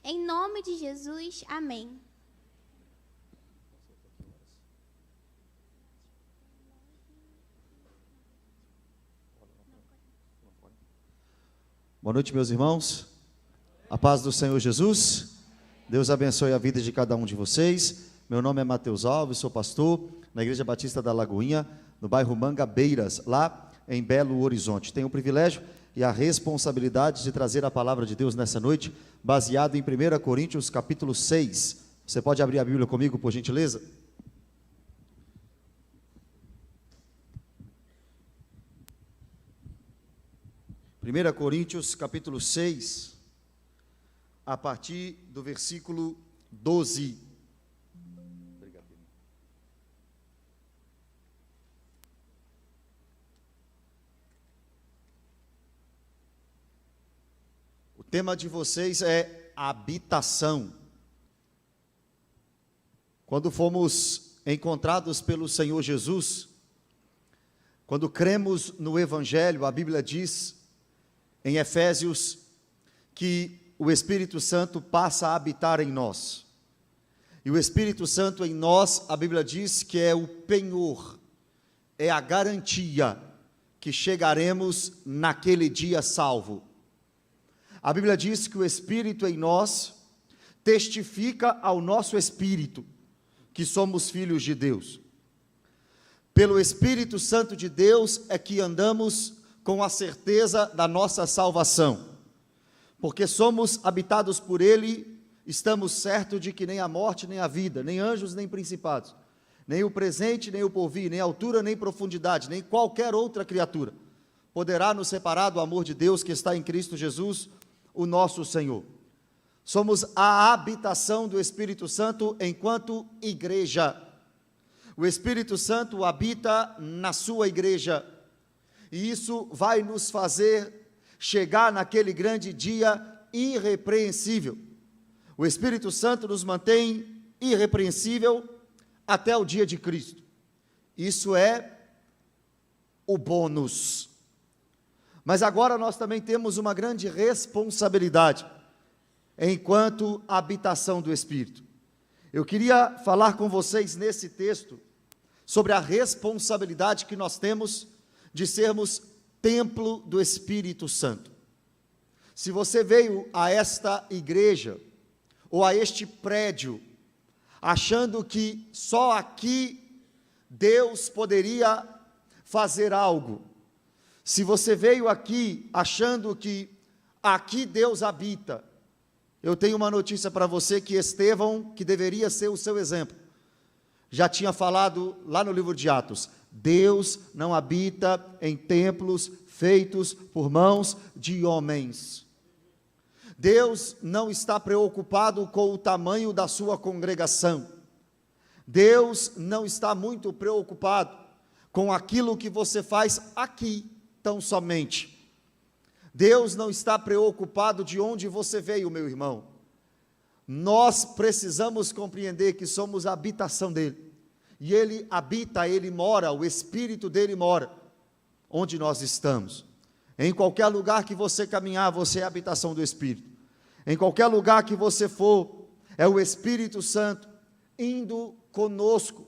Em nome de Jesus, amém. Boa noite, meus irmãos. A paz do Senhor Jesus. Deus abençoe a vida de cada um de vocês. Meu nome é Mateus Alves, sou pastor na Igreja Batista da Lagoinha, no bairro Mangabeiras, lá em Belo Horizonte. Tenho o privilégio e a responsabilidade de trazer a palavra de Deus nessa noite, baseado em 1 Coríntios capítulo 6. Você pode abrir a Bíblia comigo, por gentileza? Primeira Coríntios capítulo 6, a partir do versículo 12. O tema de vocês é habitação. Quando fomos encontrados pelo Senhor Jesus, quando cremos no Evangelho, a Bíblia diz em Efésios que o Espírito Santo passa a habitar em nós. E o Espírito Santo em nós, a Bíblia diz que é o penhor, é a garantia que chegaremos naquele dia salvo. A Bíblia diz que o Espírito em nós testifica ao nosso espírito que somos filhos de Deus. Pelo Espírito Santo de Deus é que andamos com a certeza da nossa salvação. Porque somos habitados por Ele, estamos certos de que nem a morte, nem a vida, nem anjos, nem principados, nem o presente, nem o porvir, nem altura, nem profundidade, nem qualquer outra criatura poderá nos separar do amor de Deus que está em Cristo Jesus, o nosso Senhor. Somos a habitação do Espírito Santo enquanto igreja. O Espírito Santo habita na sua igreja, e isso vai nos fazer chegar naquele grande dia irrepreensível. O Espírito Santo nos mantém irrepreensível até o dia de Cristo. Isso é o bônus. Mas agora nós também temos uma grande responsabilidade enquanto habitação do Espírito. Eu queria falar com vocês nesse texto sobre a responsabilidade que nós temos de sermos templo do Espírito Santo. Se você veio a esta igreja ou a este prédio achando que só aqui Deus poderia fazer algo, se você veio aqui achando que aqui Deus habita, eu tenho uma notícia para você que Estevão, que deveria ser o seu exemplo, já tinha falado lá no livro de Atos: Deus não habita em templos feitos por mãos de homens. Deus não está preocupado com o tamanho da sua congregação. Deus não está muito preocupado com aquilo que você faz aqui, tão somente. Deus não está preocupado de onde você veio, meu irmão. Nós precisamos compreender que somos a habitação dele. E Ele habita, Ele mora, o Espírito dele mora onde nós estamos. Em qualquer lugar que você caminhar, você é a habitação do Espírito. Em qualquer lugar que você for, é o Espírito Santo indo conosco.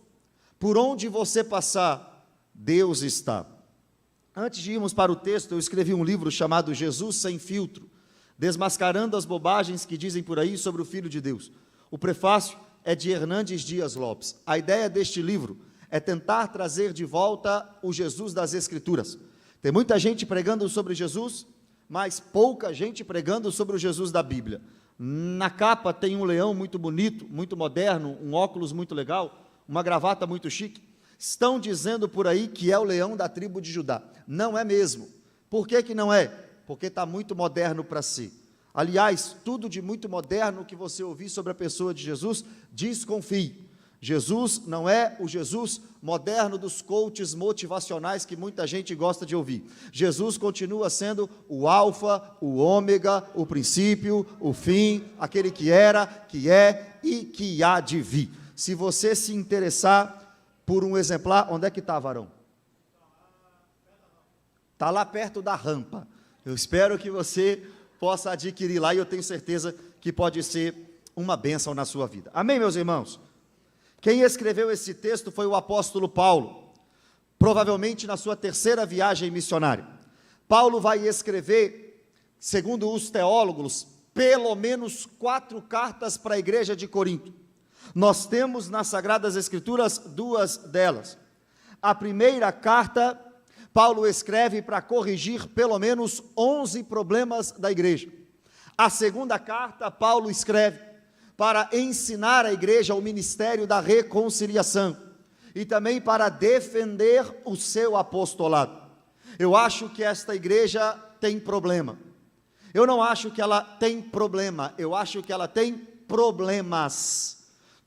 Por onde você passar, Deus está. Antes de irmos para o texto, eu escrevi um livro chamado Jesus Sem Filtro, desmascarando as bobagens que dizem por aí sobre o Filho de Deus. O prefácio é de Hernandes Dias Lopes. A ideia deste livro é tentar trazer de volta o Jesus das Escrituras. Tem muita gente pregando sobre Jesus, mas pouca gente pregando sobre o Jesus da Bíblia. Na capa tem um leão muito bonito, muito moderno, um óculos muito legal, uma gravata muito chique. Estão dizendo por aí que é o leão da tribo de Judá. Não é mesmo. Por que que não é? Porque está muito moderno para si. Aliás, tudo de muito moderno que você ouvir sobre a pessoa de Jesus, desconfie. Jesus não é o Jesus moderno dos coaches motivacionais que muita gente gosta de ouvir. Jesus continua sendo o alfa, o ômega, o princípio, o fim, aquele que era, que é e que há de vir. Se você se interessar por um exemplar, onde é que está, varão? Está lá perto da rampa. Eu espero que você possa adquirir lá, e eu tenho certeza que pode ser uma bênção na sua vida. Amém, meus irmãos? Quem escreveu esse texto foi o apóstolo Paulo, provavelmente na sua terceira viagem missionária. Paulo vai escrever, segundo os teólogos, pelo menos 4 cartas para a igreja de Corinto. Nós temos nas Sagradas Escrituras 2 delas. A primeira carta, Paulo escreve para corrigir pelo menos 11 problemas da igreja. A segunda carta, Paulo escreve para ensinar a igreja o ministério da reconciliação e também para defender o seu apostolado. Eu acho que esta igreja tem problema. Eu não acho que ela tem problema, eu acho que ela tem problemas.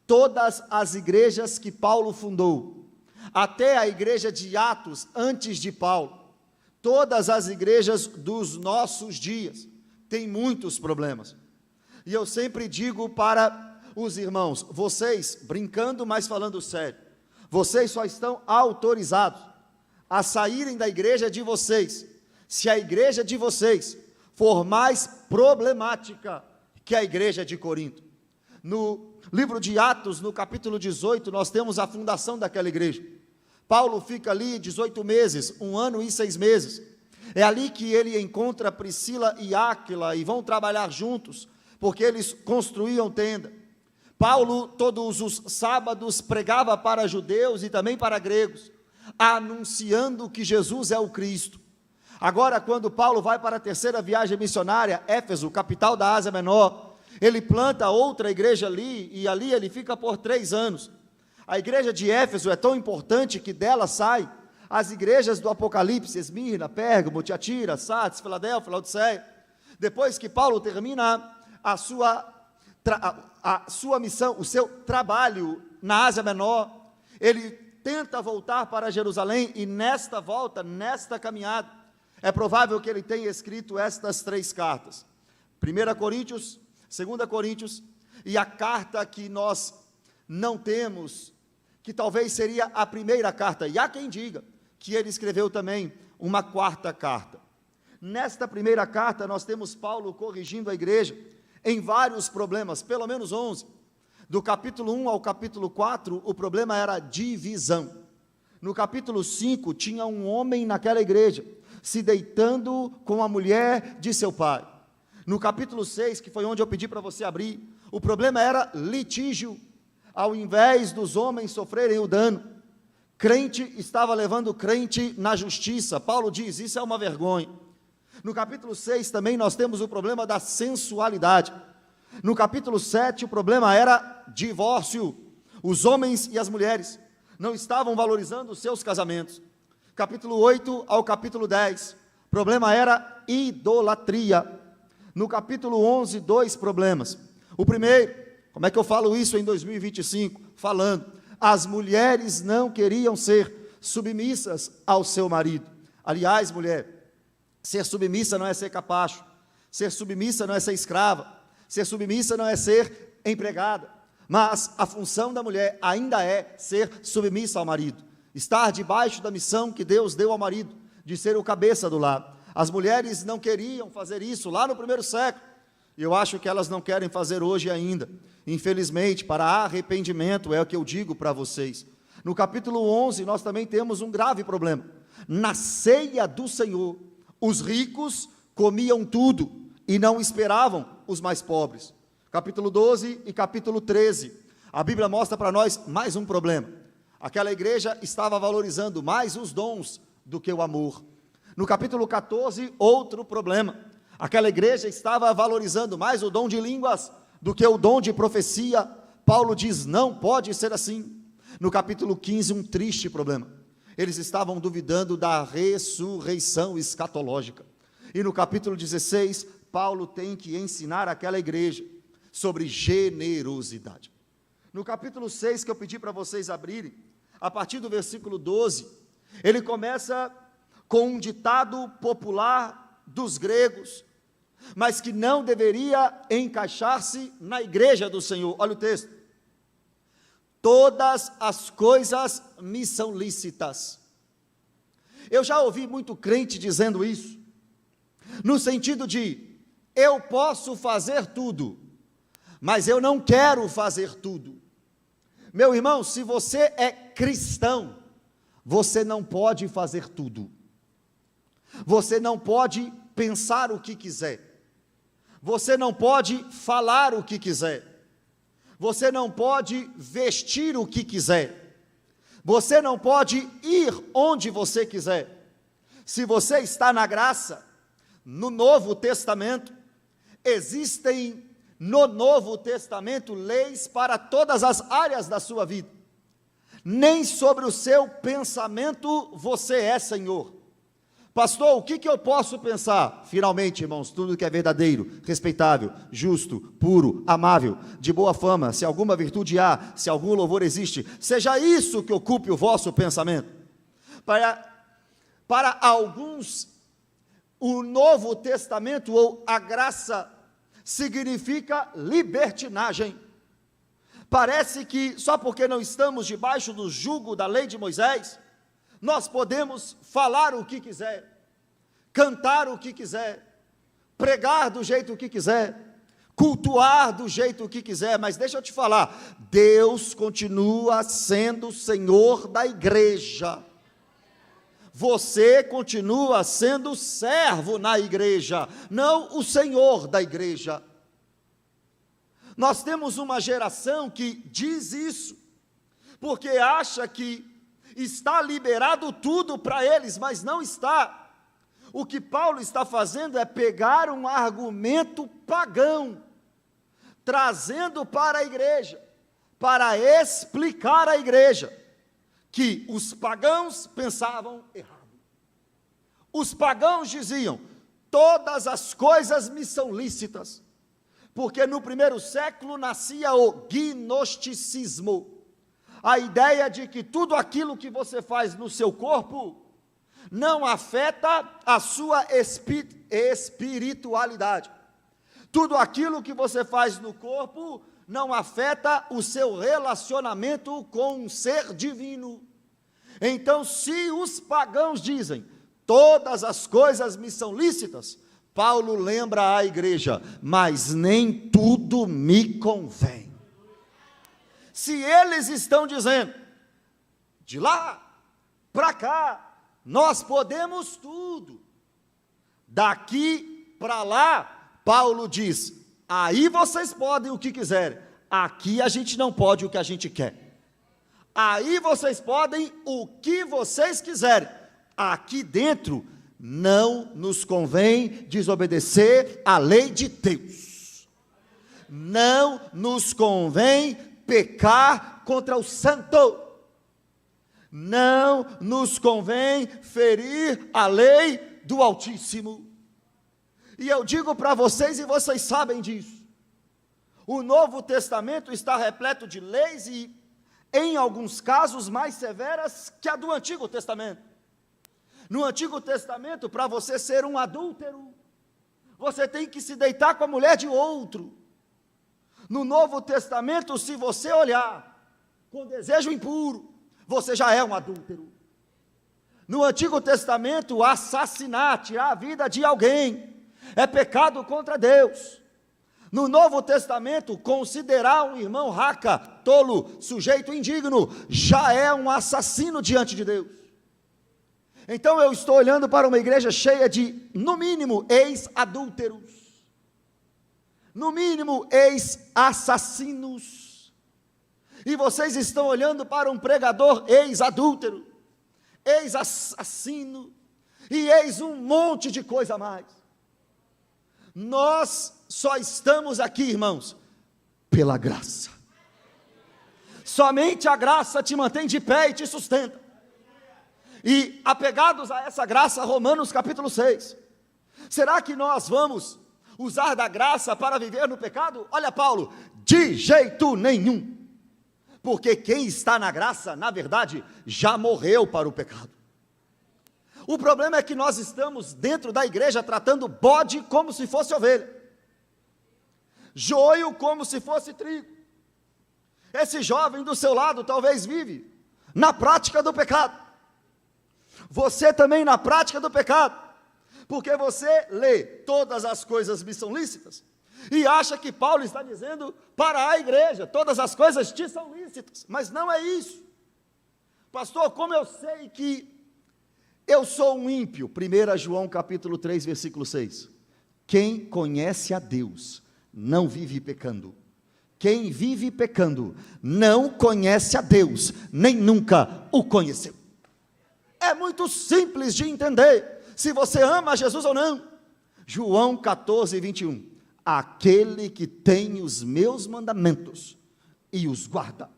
Todas as igrejas que Paulo fundou, até a igreja de Atos, antes de Paulo, todas as igrejas dos nossos dias, têm muitos problemas. E eu sempre digo para os irmãos, vocês, brincando, mas falando sério, vocês só estão autorizados a saírem da igreja de vocês, se a igreja de vocês for mais problemática que a igreja de Corinto. No livro de Atos, no capítulo 18, nós temos a fundação daquela igreja. Paulo fica ali 18 meses, 1 ano e 6 meses. É ali que ele encontra Priscila e Áquila e vão trabalhar juntos, porque eles construíam tenda. Paulo, todos os sábados, pregava para judeus e também para gregos, anunciando que Jesus é o Cristo. Agora, quando Paulo vai para a terceira viagem missionária, Éfeso, capital da Ásia Menor, ele planta outra igreja ali, e ali ele fica por 3 anos. A igreja de Éfeso é tão importante que dela sai as igrejas do Apocalipse, Esmirna, Pérgamo, Tiatira, Sardes, Filadélfia, Laodiceia. Depois que Paulo termina a sua missão, o seu trabalho na Ásia Menor, ele tenta voltar para Jerusalém, e nesta volta, nesta caminhada, é provável que ele tenha escrito estas 3 cartas, 1 Coríntios, 2 Coríntios, e a carta que nós não temos, que talvez seria a primeira carta, e há quem diga que ele escreveu também uma 4ª carta. Nesta primeira carta nós temos Paulo corrigindo a igreja em vários problemas, pelo menos 11, do capítulo 1 ao capítulo 4, o problema era divisão. No capítulo 5, tinha um homem naquela igreja, se deitando com a mulher de seu pai. No capítulo 6, que foi onde eu pedi para você abrir, o problema era litígio. Ao invés dos homens sofrerem o dano, crente estava levando crente na justiça. Paulo diz, isso é uma vergonha. No capítulo 6 também nós temos o problema da sensualidade. No capítulo 7 o problema era divórcio. Os homens e as mulheres não estavam valorizando os seus casamentos. Capítulo 8 ao capítulo 10, o problema era idolatria. No capítulo 11, 2 problemas. O primeiro, como é que eu falo isso em 2025? Falando, as mulheres não queriam ser submissas ao seu marido. Aliás, mulher, ser submissa não é ser capacho, ser submissa não é ser escrava, ser submissa não é ser empregada, mas a função da mulher ainda é ser submissa ao marido, estar debaixo da missão que Deus deu ao marido, de ser o cabeça do lar. As mulheres não queriam fazer isso lá no primeiro século, e eu acho que elas não querem fazer hoje ainda, infelizmente, para arrependimento, é o que eu digo para vocês. No capítulo 11, nós também temos um grave problema. Na ceia do Senhor, os ricos comiam tudo e não esperavam os mais pobres. Capítulo 12 e capítulo 13, a Bíblia mostra para nós mais um problema. Aquela igreja estava valorizando mais os dons do que o amor. No capítulo 14, outro problema. Aquela igreja estava valorizando mais o dom de línguas do que o dom de profecia. Paulo diz, não pode ser assim. No capítulo 15, um triste problema. Eles estavam duvidando da ressurreição escatológica. E no capítulo 16, Paulo tem que ensinar aquela igreja sobre generosidade. No capítulo 6, que eu pedi para vocês abrirem, a partir do versículo 12, ele começa com um ditado popular dos gregos, mas que não deveria encaixar-se na igreja do Senhor. Olha o texto. Todas as coisas me são lícitas. Eu já ouvi muito crente dizendo isso, no sentido de, eu posso fazer tudo, mas eu não quero fazer tudo. Meu irmão, se você é cristão, você não pode fazer tudo. Você não pode pensar o que quiser. Você não pode falar o que quiser. Você não pode vestir o que quiser. Você não pode ir onde você quiser. Se você está na graça, no Novo Testamento, existem no Novo Testamento leis para todas as áreas da sua vida. Nem sobre o seu pensamento você é senhor. Pastor, o que eu posso pensar? Finalmente, irmãos, tudo que é verdadeiro, respeitável, justo, puro, amável, de boa fama, se alguma virtude há, se algum louvor existe, seja isso que ocupe o vosso pensamento. Para alguns, o Novo Testamento ou a graça significa libertinagem. Parece que só porque não estamos debaixo do jugo da lei de Moisés, nós podemos falar o que quiser, cantar o que quiser, pregar do jeito que quiser, cultuar do jeito que quiser, mas deixa eu te falar, Deus continua sendo Senhor da igreja. Você continua sendo servo na igreja, não o Senhor da igreja. Nós temos uma geração que diz isso, porque acha que está liberado tudo para eles, mas não está. O que Paulo está fazendo é pegar um argumento pagão, trazendo para a igreja, para explicar à igreja, que os pagãos pensavam errado. Os pagãos diziam, todas as coisas me são lícitas, porque no primeiro século nascia o gnosticismo, a ideia de que tudo aquilo que você faz no seu corpo não afeta a sua espiritualidade. Tudo aquilo que você faz no corpo não afeta o seu relacionamento com um ser divino. Então, se os pagãos dizem, todas as coisas me são lícitas, Paulo lembra à igreja, mas nem tudo me convém. Se eles estão dizendo, de lá para cá, nós podemos tudo, daqui para lá, Paulo diz, aí vocês podem o que quiserem, aqui a gente não pode o que a gente quer, aí vocês podem o que vocês quiserem, aqui dentro não nos convém desobedecer à lei de Deus, não nos convém pecar contra o santo, não nos convém ferir a lei do Altíssimo. E eu digo para vocês, e vocês sabem disso, o Novo Testamento está repleto de leis e, em alguns casos, mais severas que a do Antigo Testamento. No Antigo Testamento, para você ser um adúltero, você tem que se deitar com a mulher de outro. No Novo Testamento, se você olhar com desejo impuro, você já é um adúltero. No Antigo Testamento, assassinar, tirar a vida de alguém, é pecado contra Deus. No Novo Testamento, considerar um irmão raca, tolo, sujeito indigno, já é um assassino diante de Deus. Então eu estou olhando para uma igreja cheia de, no mínimo, ex-adúlteros, no mínimo, ex-assassinos, e vocês estão olhando para um pregador ex-adúltero, ex-assassino, e ex um monte de coisa a mais. Nós só estamos aqui, irmãos, pela graça. Somente a graça te mantém de pé e te sustenta. E apegados a essa graça, Romanos capítulo 6, será que nós vamos usar da graça para viver no pecado? Olha Paulo, de jeito nenhum, porque quem está na graça, na verdade, já morreu para o pecado. O problema é que nós estamos dentro da igreja tratando bode como se fosse ovelha, joio como se fosse trigo. Esse jovem do seu lado talvez vive na prática do pecado, você também na prática do pecado, porque você lê, todas as coisas me são lícitas, e acha que Paulo está dizendo para a igreja: todas as coisas te são lícitas, mas não é isso. Pastor, como eu sei que eu sou um ímpio? 1 João capítulo 3, versículo 6. Quem conhece a Deus não vive pecando. Quem vive pecando não conhece a Deus, nem nunca o conheceu. É muito simples de entender se você ama Jesus ou não. João 14, 21. Aquele que tem os meus mandamentos e os guarda,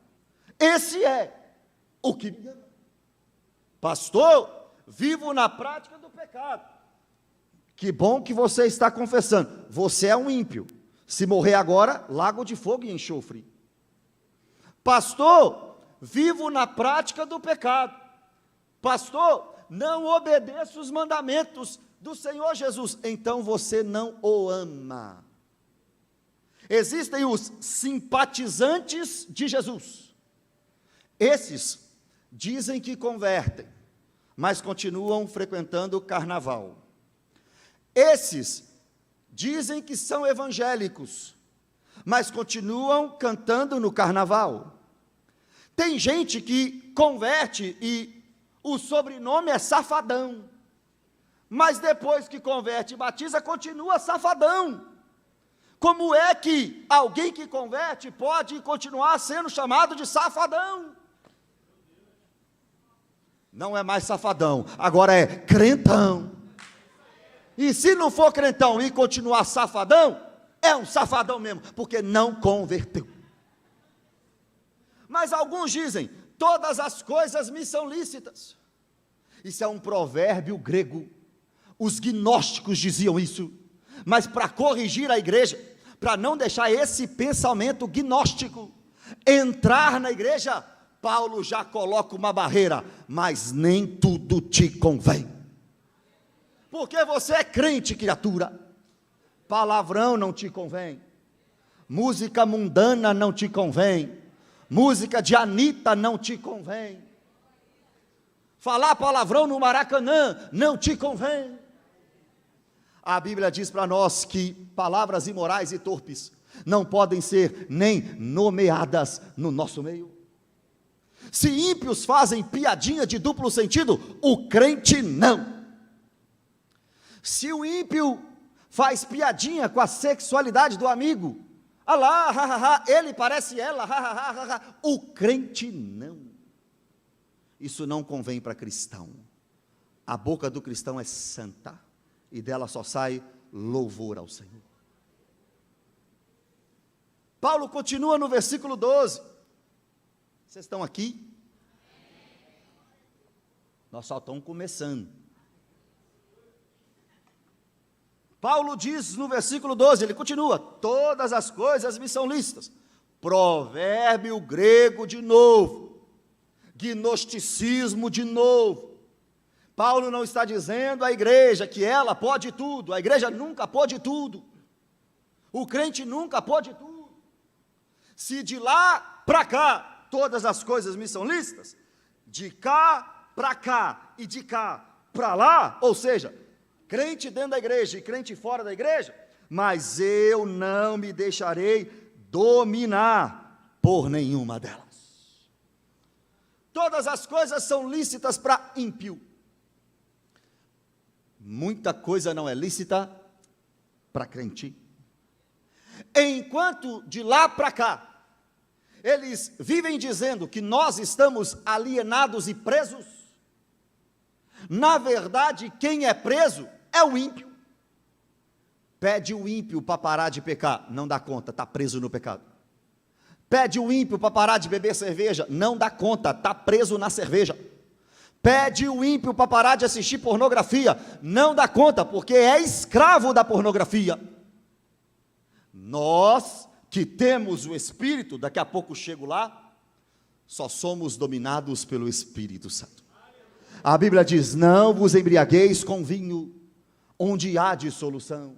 esse é o que me ama. Pastor, vivo na prática do pecado. Que bom que você está confessando. Você é um ímpio. Se morrer agora, lago de fogo e enxofre. Pastor, vivo na prática do pecado. Pastor, não obedeço os mandamentos do Senhor Jesus. Então você não o ama. Existem os simpatizantes de Jesus. Esses dizem que convertem, mas continuam frequentando o carnaval. Esses dizem que são evangélicos, mas continuam cantando no carnaval. Tem gente que converte e o sobrenome é Safadão, mas depois que converte e batiza, continua safadão. Como é que alguém que converte pode continuar sendo chamado de safadão? Não é mais safadão, agora é crentão. E se não for crentão e continuar safadão, é um safadão mesmo, porque não converteu. Mas alguns dizem: todas as coisas me são lícitas. Isso é um provérbio grego. Os gnósticos diziam isso, mas para corrigir a igreja, para não deixar esse pensamento gnóstico entrar na igreja, Paulo já coloca uma barreira: mas nem tudo te convém. Porque você é crente, criatura. Palavrão não te convém, música mundana não te convém, música de Anitta não te convém, falar palavrão no Maracanã não te convém. A Bíblia diz para nós que palavras imorais e torpes não podem ser nem nomeadas no nosso meio. Se ímpios fazem piadinha de duplo sentido, o crente não. Se o ímpio faz piadinha com a sexualidade do amigo, ah lá, ha, ha, ha, ele parece ela, ha, ha, ha, ha, o crente não. Isso não convém para cristão. A boca do cristão é santa, e dela só sai louvor ao Senhor. Paulo continua no versículo 12. Vocês estão aqui? Nós só estamos começando. Paulo diz no versículo 12, ele continua: todas as coisas me são lícitas. Provérbio grego de novo, gnosticismo de novo. Paulo não está dizendo à igreja que ela pode tudo, a igreja nunca pode tudo, o crente nunca pode tudo. Se de lá para cá todas as coisas me são lícitas, de cá para cá e de cá para lá, ou seja, crente dentro da igreja e crente fora da igreja, mas eu não me deixarei dominar por nenhuma delas. Todas as coisas são lícitas para ímpio. Muita coisa não é lícita para crente. Enquanto de lá para cá, eles vivem dizendo que nós estamos alienados e presos, na verdade, quem é preso é o ímpio. Pede o ímpio para parar de pecar, não dá conta, está preso no pecado. Pede o ímpio para parar de beber cerveja, não dá conta, está preso na cerveja. Pede o ímpio para parar de assistir pornografia, não dá conta, porque é escravo da pornografia. Nós que temos o Espírito, daqui a pouco chego lá, só somos dominados pelo Espírito Santo. A Bíblia diz: não vos embriagueis com vinho, onde há dissolução,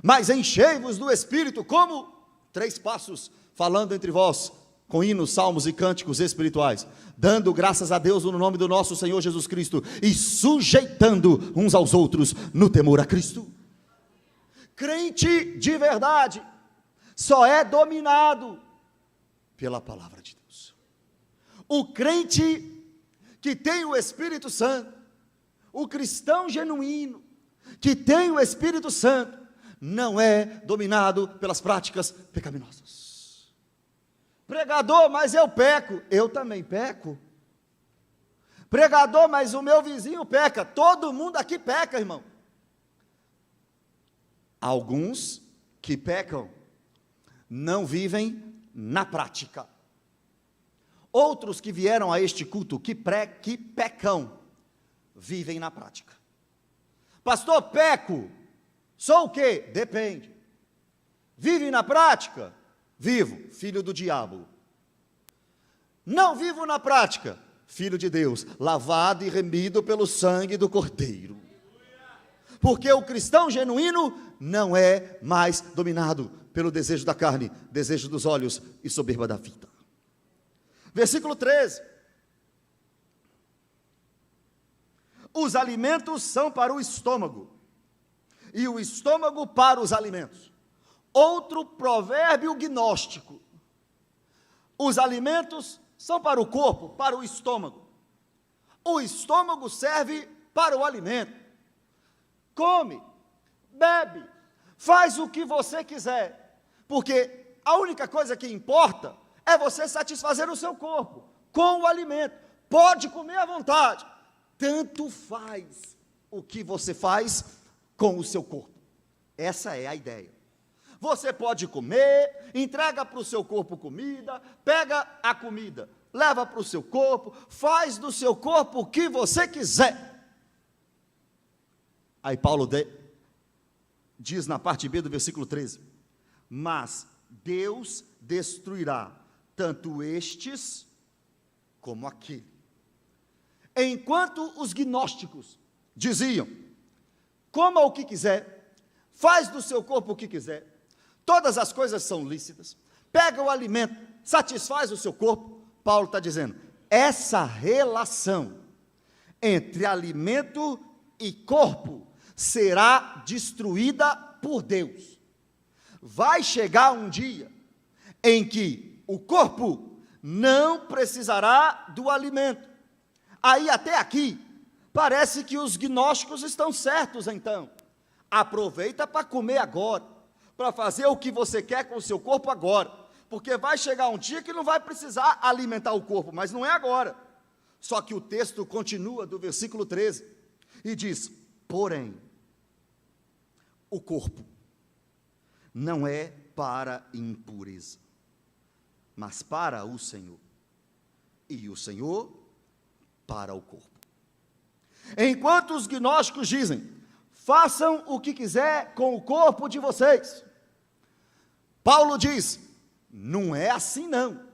mas enchei-vos do Espírito, como? 3 passos, falando entre vós, com hinos, salmos e cânticos espirituais, dando graças a Deus no nome do nosso Senhor Jesus Cristo, e sujeitando uns aos outros no temor a Cristo. Crente de verdade só é dominado pela palavra de Deus. O crente que tem o Espírito Santo, o cristão genuíno que tem o Espírito Santo, não é dominado pelas práticas pecaminosas. Pregador, mas eu peco. Eu também peco. Pregador, mas o meu vizinho peca. Todo mundo aqui peca, irmão. Alguns que pecam não vivem na prática. Outros que vieram a este culto que pecam, vivem na prática. Pastor, peco. Sou o quê? Depende. Vive na prática? Vivo, filho do diabo. Não vivo na prática, filho de Deus, lavado e remido pelo sangue do Cordeiro. Porque o cristão genuíno não é mais dominado pelo desejo da carne, desejo dos olhos e soberba da vida. Versículo 13. Os alimentos são para o estômago, e o estômago para os alimentos. Outro provérbio gnóstico. Os alimentos são para o corpo, para o estômago. O estômago serve para o alimento. Come, bebe, faz o que você quiser, porque a única coisa que importa é você satisfazer o seu corpo com o alimento. Pode comer à vontade, tanto faz o que você faz com o seu corpo. Essa é a ideia. Você pode comer, entrega para o seu corpo comida, pega a comida, leva para o seu corpo, faz do seu corpo o que você quiser. Aí Paulo diz na parte B do versículo 13, mas Deus destruirá tanto estes como aquele. Enquanto os gnósticos diziam, coma o que quiser, faz do seu corpo o que quiser, todas as coisas são lícitas, pega o alimento, satisfaz o seu corpo, Paulo está dizendo, essa relação entre alimento e corpo será destruída por Deus. Vai chegar um dia em que o corpo não precisará do alimento. Aí até aqui, parece que os gnósticos estão certos então. Aproveita para comer agora, para fazer o que você quer com o seu corpo agora, porque vai chegar um dia que não vai precisar alimentar o corpo, mas não é agora. Só que o texto continua do versículo 13 e diz, porém, o corpo não é para impureza, mas para o Senhor, e o Senhor para o corpo. Enquanto os gnósticos dizem, façam o que quiser com o corpo de vocês, Paulo diz, não é assim não.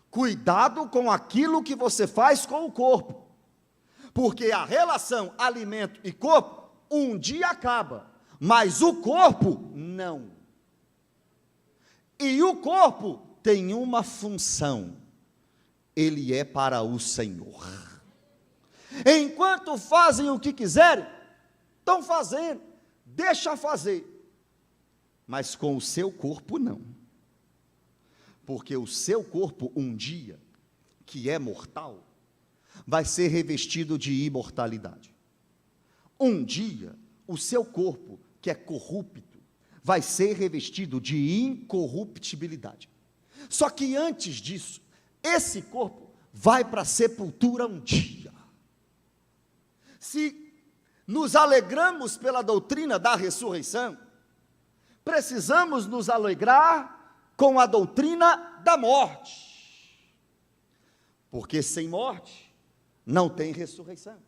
Cuidado com aquilo que você faz com o corpo, porque a relação alimento e corpo um dia acaba, mas o corpo não. E o corpo tem uma função, ele é para o Senhor. Enquanto fazem o que quiserem, estão fazendo, deixa fazer, mas com o seu corpo não, porque o seu corpo um dia, que é mortal, vai ser revestido de imortalidade. Um dia, o seu corpo, que é corrupto, vai ser revestido de incorruptibilidade. Só que antes disso, esse corpo vai para a sepultura um dia. Se nos alegramos pela doutrina da ressurreição, precisamos nos alegrar com a doutrina da morte, porque sem morte não tem ressurreição.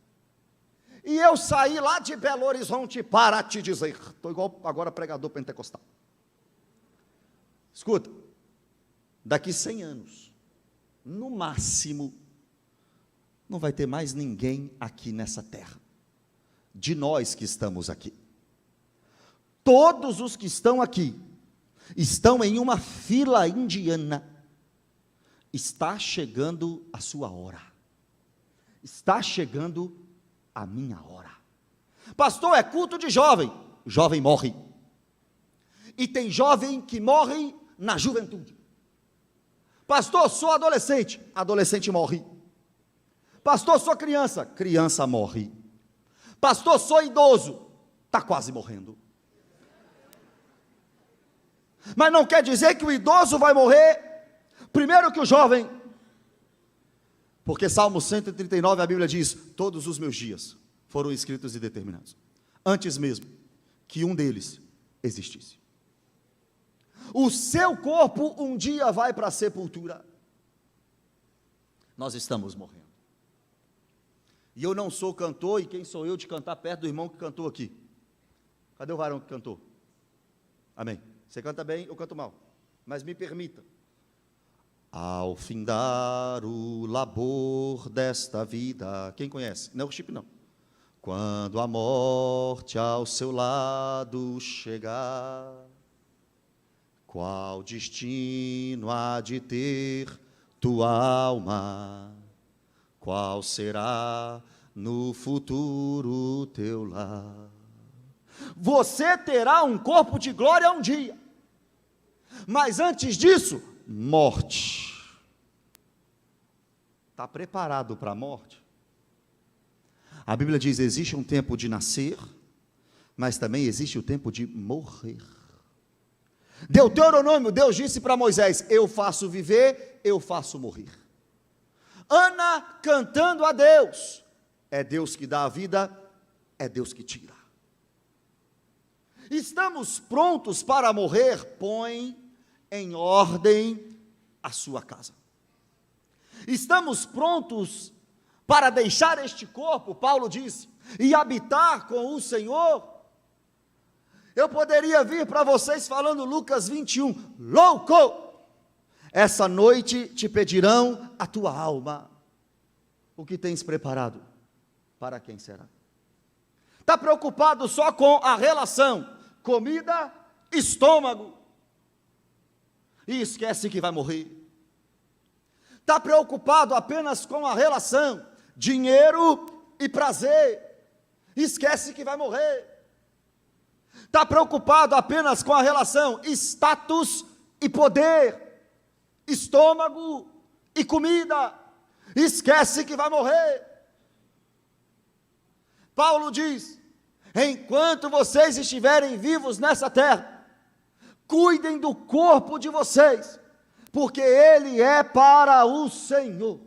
E eu saí lá de Belo Horizonte para te dizer, estou igual agora pregador pentecostal, escuta, daqui 100 anos, no máximo, não vai ter mais ninguém aqui nessa terra, de nós que estamos aqui. Todos os que estão aqui, estão em uma fila indiana. Está chegando a sua hora. Está chegando a minha hora. Pastor, é culto de jovem. Jovem morre. E tem jovem que morre na juventude. Pastor, sou adolescente, adolescente morre. Pastor, sou criança, criança morre. Pastor, sou idoso, está quase morrendo. Mas não quer dizer que o idoso vai morrer primeiro que o jovem. Porque Salmo 139, a Bíblia diz: todos os meus dias foram escritos e determinados, antes mesmo que um deles existisse. O seu corpo um dia vai para a sepultura. Nós estamos morrendo. E eu não sou cantor, e quem sou eu de cantar perto do irmão que cantou aqui? Cadê o varão que cantou? Amém. Você canta bem, eu canto mal, mas me permita. Ao findar o labor desta vida, quem conhece? Não é o chip não. Quando a morte ao seu lado chegar, qual destino há de ter tua alma? Qual será no futuro teu lar? Você terá um corpo de glória um dia, mas antes disso, morte. Está preparado para a morte? A Bíblia diz: existe um tempo de nascer, mas também existe o tempo de morrer. Deuteronômio, Deus disse para Moisés: eu faço viver, eu faço morrer. Ana cantando a Deus: é Deus que dá a vida, é Deus que tira. Estamos prontos para morrer? Põe em ordem a sua casa. Estamos prontos para deixar este corpo, Paulo disse, e habitar com o Senhor? Eu poderia vir para vocês falando Lucas 21, louco, essa noite te pedirão a tua alma. O que tens preparado? Para quem será? Está preocupado só com a relação comida, estômago, e esquece que vai morrer. Está preocupado apenas com a relação dinheiro e prazer, esquece que vai morrer. Está preocupado apenas com a relação status e poder, estômago e comida, esquece que vai morrer. Paulo diz: enquanto vocês estiverem vivos nessa terra, cuidem do corpo de vocês, porque ele é para o Senhor.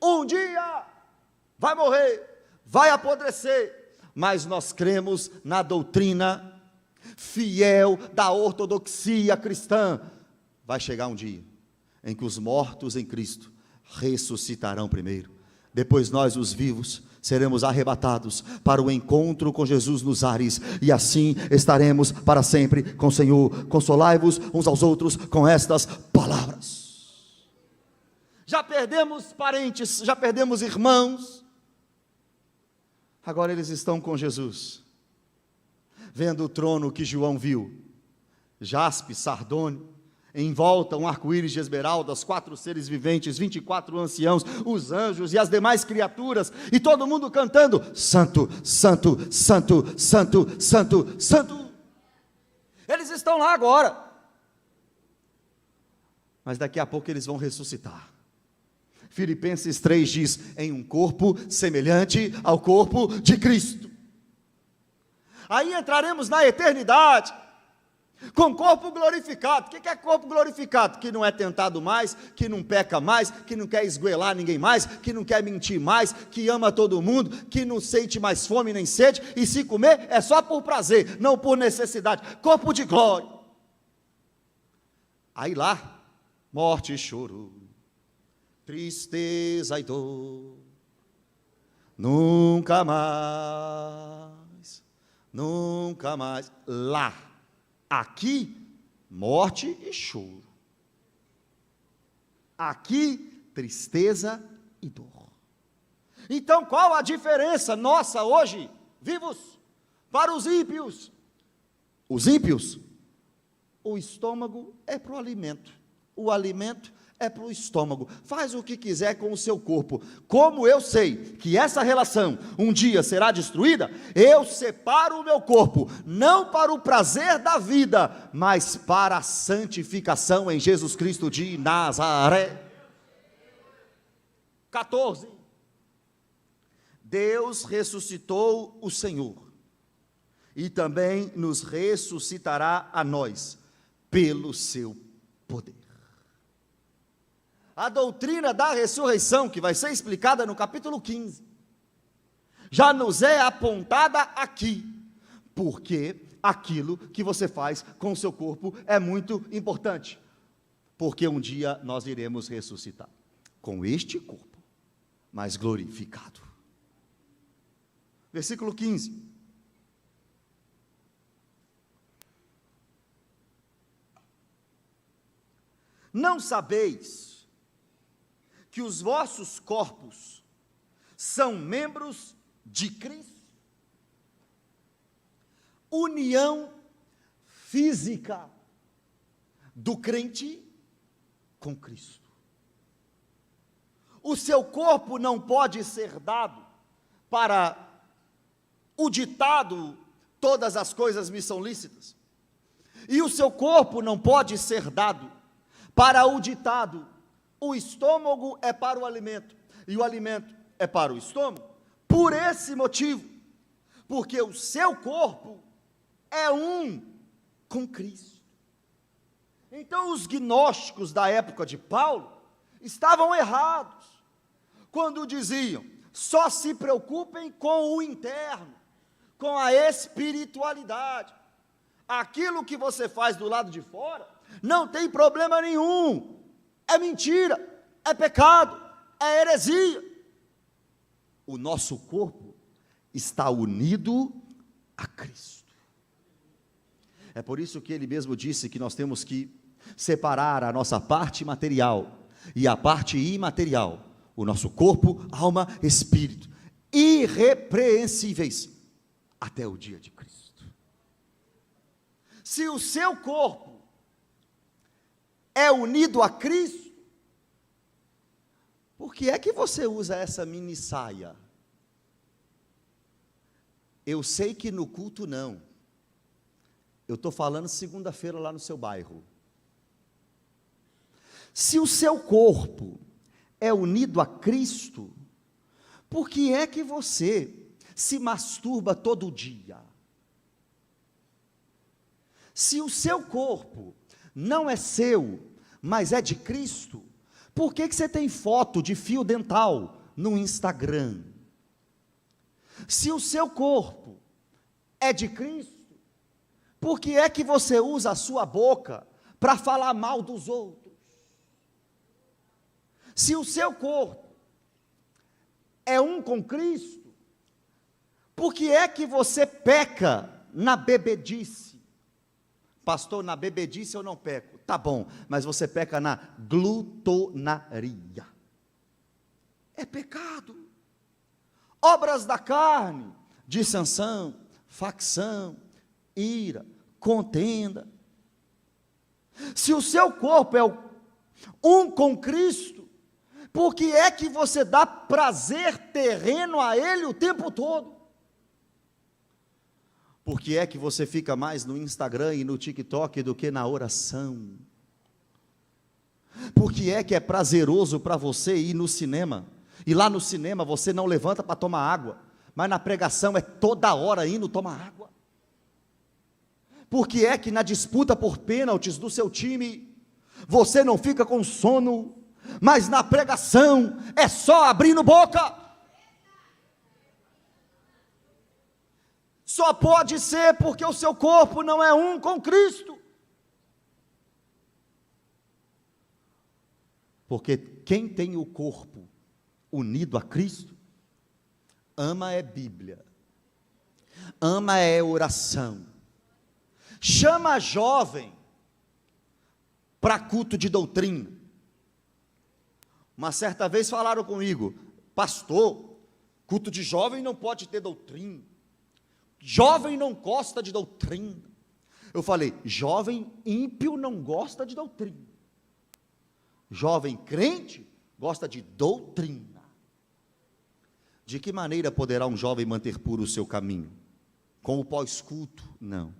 Um dia vai morrer, vai apodrecer, mas nós cremos na doutrina fiel da ortodoxia cristã. Vai chegar um dia em que os mortos em Cristo ressuscitarão primeiro, depois nós, os vivos, seremos arrebatados para o encontro com Jesus nos ares, e assim estaremos para sempre com o Senhor. Consolai-vos uns aos outros com estas palavras. Já perdemos parentes, já perdemos irmãos, agora eles estão com Jesus, vendo o trono que João viu, jaspe, sardônio, em volta um arco-íris de esmeraldas, 4 seres viventes, 24 anciãos, os anjos e as demais criaturas, e todo mundo cantando: santo, santo, santo, santo, santo, santo. Eles estão lá agora, mas daqui a pouco eles vão ressuscitar. Filipenses 3 diz: em um corpo semelhante ao corpo de Cristo. Aí entraremos na eternidade, com corpo glorificado. O que é corpo glorificado? Que não é tentado mais, que não peca mais, que não quer esgoelar ninguém mais, que não quer mentir mais, que ama todo mundo, que não sente mais fome nem sede, e se comer é só por prazer, não por necessidade. Corpo de glória. Aí lá, morte e choro, tristeza e dor, nunca mais, nunca mais. Lá. Aqui, morte e choro. Aqui, tristeza e dor. Então, qual a diferença nossa hoje, vivos, para os ímpios? Os ímpios, o estômago é para o alimento é para o estômago. Faz o que quiser com o seu corpo. Como eu sei que essa relação um dia será destruída, eu separo o meu corpo, não para o prazer da vida, mas para a santificação em Jesus Cristo de Nazaré. 14. Deus ressuscitou o Senhor, e também nos ressuscitará a nós, pelo seu poder. A doutrina da ressurreição, que vai ser explicada no capítulo 15, já nos é apontada aqui, porque aquilo que você faz com o seu corpo é muito importante, porque um dia nós iremos ressuscitar, com este corpo, mas glorificado. Versículo 15. Não sabeis que os vossos corpos são membros de Cristo? União física do crente com Cristo. O seu corpo não pode ser dado para o ditado, todas as coisas me são lícitas. E o seu corpo não pode ser dado para o ditado, o estômago é para o alimento, e o alimento é para o estômago. Por esse motivo, porque o seu corpo é um com Cristo. Então os gnósticos da época de Paulo estavam errados, quando diziam, só se preocupem com o interno, com a espiritualidade. Aquilo que você faz do lado de fora, não tem problema nenhum. É mentira, é pecado, é heresia. O nosso corpo está unido a Cristo. É por isso que ele mesmo disse que nós temos que separar a nossa parte material e a parte imaterial, o nosso corpo, alma, espírito, irrepreensíveis até o dia de Cristo. Se o seu corpo é unido a Cristo, por que é que você usa essa mini saia? Eu sei que no culto não. Eu estou falando segunda-feira lá no seu bairro. Se o seu corpo é unido a Cristo, por que é que você se masturba todo dia? Se o seu corpo não é seu, mas é de Cristo, por que você tem foto de fio dental no Instagram? Se o seu corpo é de Cristo, por que é que você usa a sua boca para falar mal dos outros? Se o seu corpo é um com Cristo, por que é que você peca na bebedice? Pastor, na bebedice eu não peco. Tá bom, mas você peca na glutonaria. É pecado. Obras da carne, dissensão, facção, ira, contenda. Se o seu corpo é um com Cristo, por que é que você dá prazer terreno a Ele o tempo todo? Por que é que você fica mais no Instagram e no TikTok do que na oração? Por que é prazeroso para você ir no cinema? E lá no cinema você não levanta para tomar água, mas na pregação é toda hora indo tomar água. Por que é que na disputa por pênaltis do seu time, você não fica com sono, mas na pregação é só abrindo boca? Só pode ser porque o seu corpo não é um com Cristo. Porque quem tem o corpo unido a Cristo, ama é Bíblia, ama é oração, chama jovem para culto de doutrina. Uma certa vez falaram comigo, pastor, culto de jovem não pode ter doutrina, jovem não gosta de doutrina. Eu falei, jovem ímpio não gosta de doutrina, Jovem crente gosta de doutrina. De que maneira poderá um jovem manter puro o seu caminho? Com o pós-culto? Não.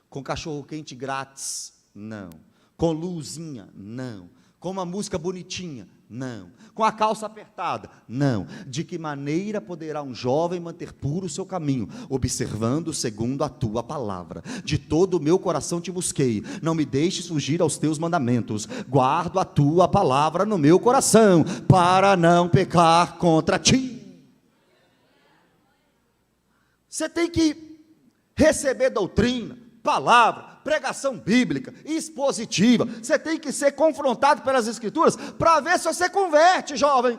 Com cachorro-quente grátis? Não. Com luzinha? Não. Com uma música bonitinha? Não. Com a calça apertada? Não. De que maneira poderá um jovem manter puro o seu caminho? Observando segundo a tua palavra. De todo o meu coração te busquei, não me deixes fugir aos teus mandamentos. Guardo a tua palavra no meu coração, para não pecar contra ti. Você tem que receber doutrina, palavra, pregação bíblica, expositiva. Você tem que ser confrontado pelas Escrituras para ver se você converte, jovem.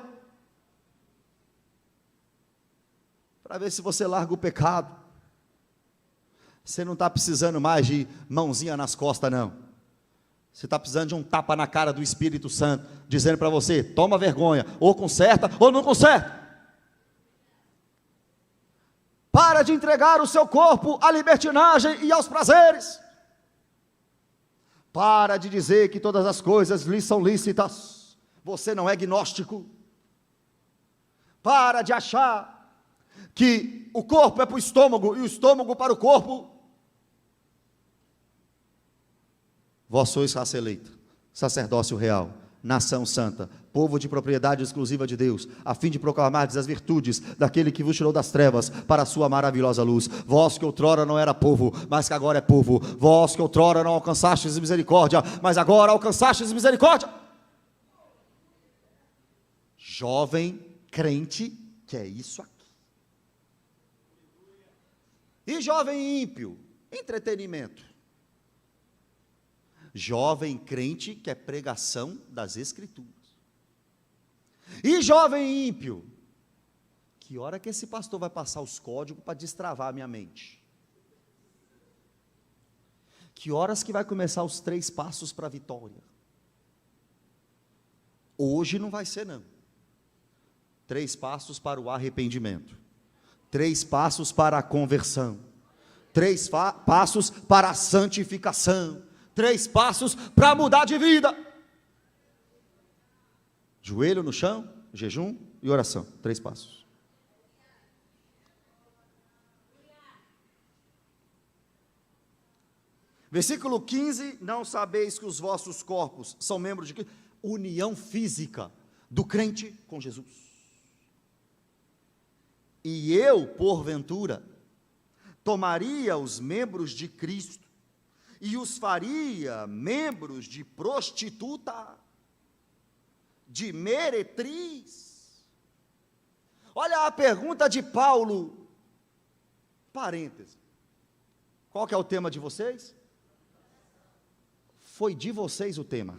Para ver se você larga o pecado. Você não está precisando mais de mãozinha nas costas, não. Você está precisando de um tapa na cara do Espírito Santo, dizendo para você: toma vergonha, ou conserta ou não conserta. Para de entregar o seu corpo à libertinagem e aos prazeres. Para de dizer que todas as coisas lhe são lícitas. Você não é gnóstico. Para de achar que o corpo é para o estômago e o estômago para o corpo. Vós sois raça eleita, sacerdócio real, nação santa, povo de propriedade exclusiva de Deus, a fim de proclamardes as virtudes daquele que vos tirou das trevas para a sua maravilhosa luz. Vós que outrora não era povo, mas que agora é povo. Vós que outrora não alcançastes misericórdia, mas agora alcançastes misericórdia. Jovem crente quer isso aqui. E jovem ímpio, entretenimento. Jovem crente quer pregação das Escrituras. E jovem ímpio, que hora que esse pastor vai passar os códigos para destravar a minha mente? Que horas que vai começar os 3 passos para a vitória? Hoje não vai ser, não. 3 passos para o arrependimento, 3 passos para a conversão, 3 passos para a santificação, 3 passos para mudar de vida. Joelho no chão, jejum e oração. 3 passos. Versículo 15: não sabeis que os vossos corpos são membros de Cristo? União física do crente com Jesus. E eu, porventura, tomaria os membros de Cristo e os faria membros de prostituta, de meretriz? Olha a pergunta de Paulo, parêntese, qual que é o tema de vocês? Foi de vocês o tema.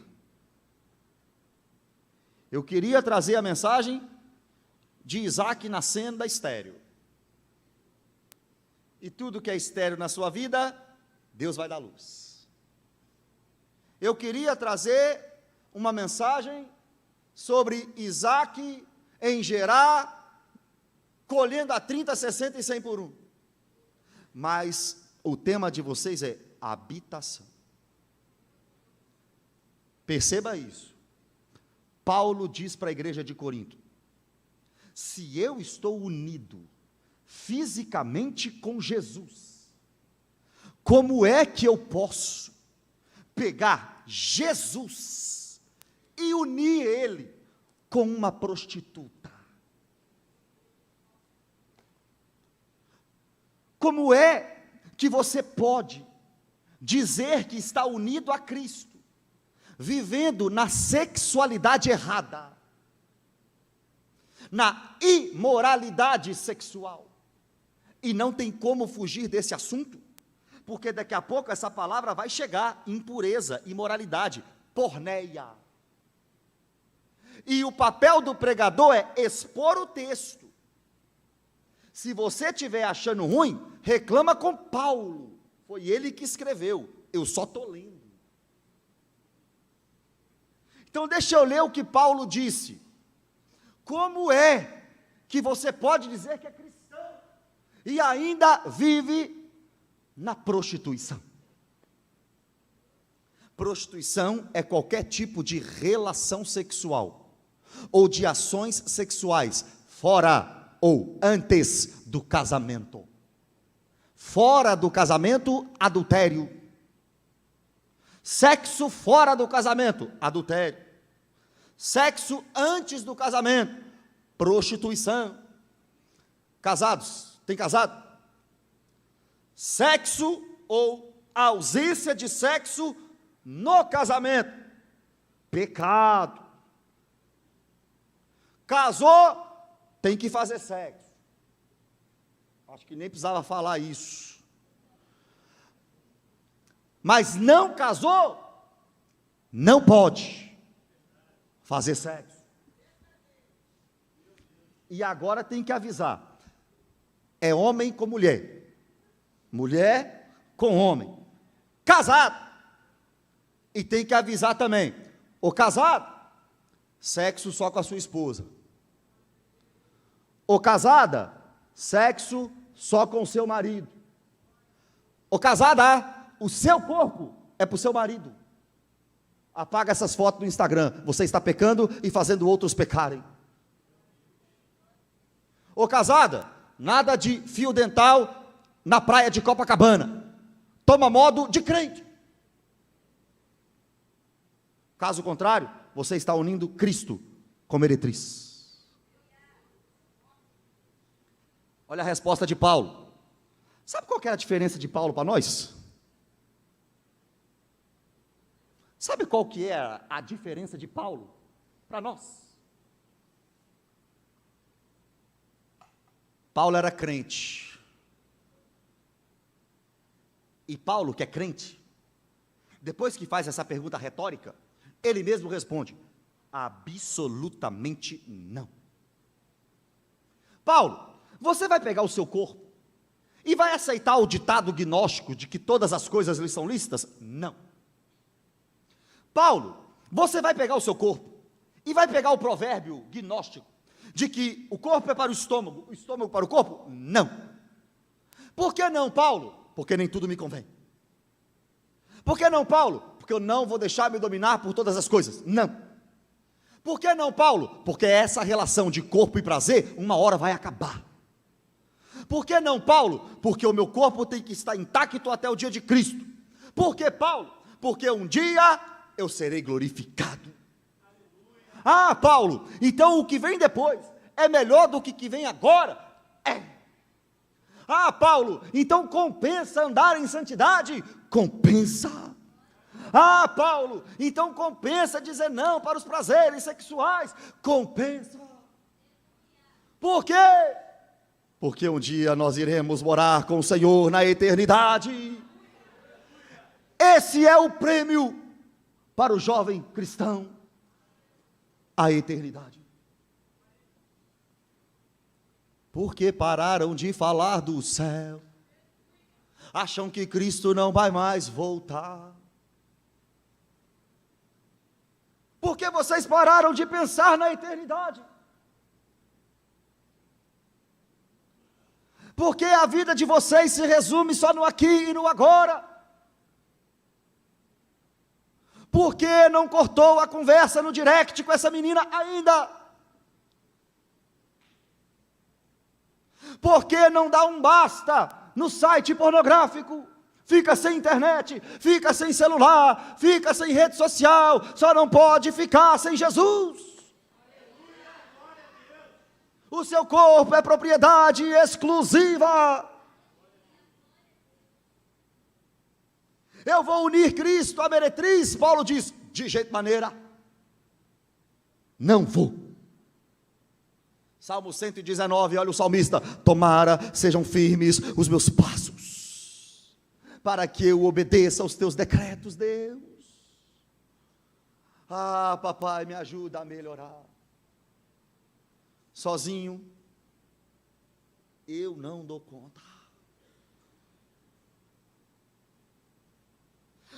Eu queria trazer a mensagem de Isaac nascendo da estéreo. E tudo que é estéreo na sua vida, Deus vai dar luz. Eu queria trazer uma mensagem sobre Isaac em Gerar, colhendo a 30, 60 e 100 por 1. Mas o tema de vocês é habitação. Perceba isso. Paulo diz para a igreja de Corinto: se eu estou unido fisicamente com Jesus, como é que eu posso pegar Jesus e unir ele com uma prostituta? Como é que você pode dizer que está unido a Cristo, vivendo na sexualidade errada, na imoralidade sexual, e não tem como fugir desse assunto? Porque daqui a pouco essa palavra vai chegar: impureza, imoralidade, porneia. E o papel do pregador é expor o texto. Se você estiver achando ruim, reclama com Paulo, foi ele que escreveu, eu só estou lendo. Então deixa eu ler o que Paulo disse. Como é que você pode dizer que é cristão e ainda vive na prostituição? Prostituição é qualquer tipo de relação sexual ou de ações sexuais fora ou antes do casamento. Fora do casamento, adultério. Sexo fora do casamento, adultério. Sexo antes do casamento, prostituição. Casados, tem casado? Sexo ou ausência de sexo no casamento, pecado. Casou, tem que fazer sexo. Acho que nem precisava falar isso. Mas não casou, não pode fazer sexo. E agora tem que avisar: é homem com mulher, mulher com homem, casado. E tem que avisar também: o casado, sexo só com a sua esposa. O casada, sexo só com o seu marido. O casada, o seu corpo é para o seu marido. Apaga essas fotos no Instagram. Você está pecando e fazendo outros pecarem. Ô casada, nada de fio dental na praia de Copacabana. Toma modo de crente. Caso contrário, você está unindo Cristo com meretriz. Olha a resposta de Paulo. Sabe qual que era a diferença de Paulo para nós? Sabe qual que é a diferença de Paulo para nós? Paulo era crente. E Paulo, que é crente, depois que faz essa pergunta retórica, ele mesmo responde: absolutamente não. Paulo, você vai pegar o seu corpo e vai aceitar o ditado gnóstico de que todas as coisas lhe são lícitas? Não. Paulo, você vai pegar o seu corpo e vai pegar o provérbio gnóstico de que o corpo é para o estômago para o corpo? Não. Por que não, Paulo? Porque nem tudo me convém. Por que não, Paulo? Porque eu não vou deixar me dominar por todas as coisas. Não. Por que não, Paulo? Porque essa relação de corpo e prazer, uma hora vai acabar. Por que não, Paulo? Porque o meu corpo tem que estar intacto até o dia de Cristo. Por que, Paulo? Porque um dia eu serei glorificado. Ah, Paulo, então o que vem depois é melhor do que vem agora? É. Ah, Paulo, então compensa andar em santidade? Compensa. Ah, Paulo, então compensa dizer não para os prazeres sexuais? Compensa. Por quê? Porque um dia nós iremos morar com o Senhor na eternidade. Esse é o prêmio para o jovem cristão, a eternidade. Porque pararam de falar do céu, acham que Cristo não vai mais voltar. Porque vocês pararam de pensar na eternidade. Porque a vida de vocês se resume só no aqui e no agora. Por que não cortou a conversa no direct com essa menina ainda? Por que não dá um basta no site pornográfico? Fica sem internet, fica sem celular, fica sem rede social, só não pode ficar sem Jesus. O seu corpo é propriedade exclusiva. Eu vou unir Cristo à meretriz, Paulo diz, de jeito maneira, não vou. Salmo 119, olha o salmista: tomara sejam firmes os meus passos, para que eu obedeça aos teus decretos, Deus. Ah, papai, me ajuda a melhorar. Sozinho, eu não dou conta.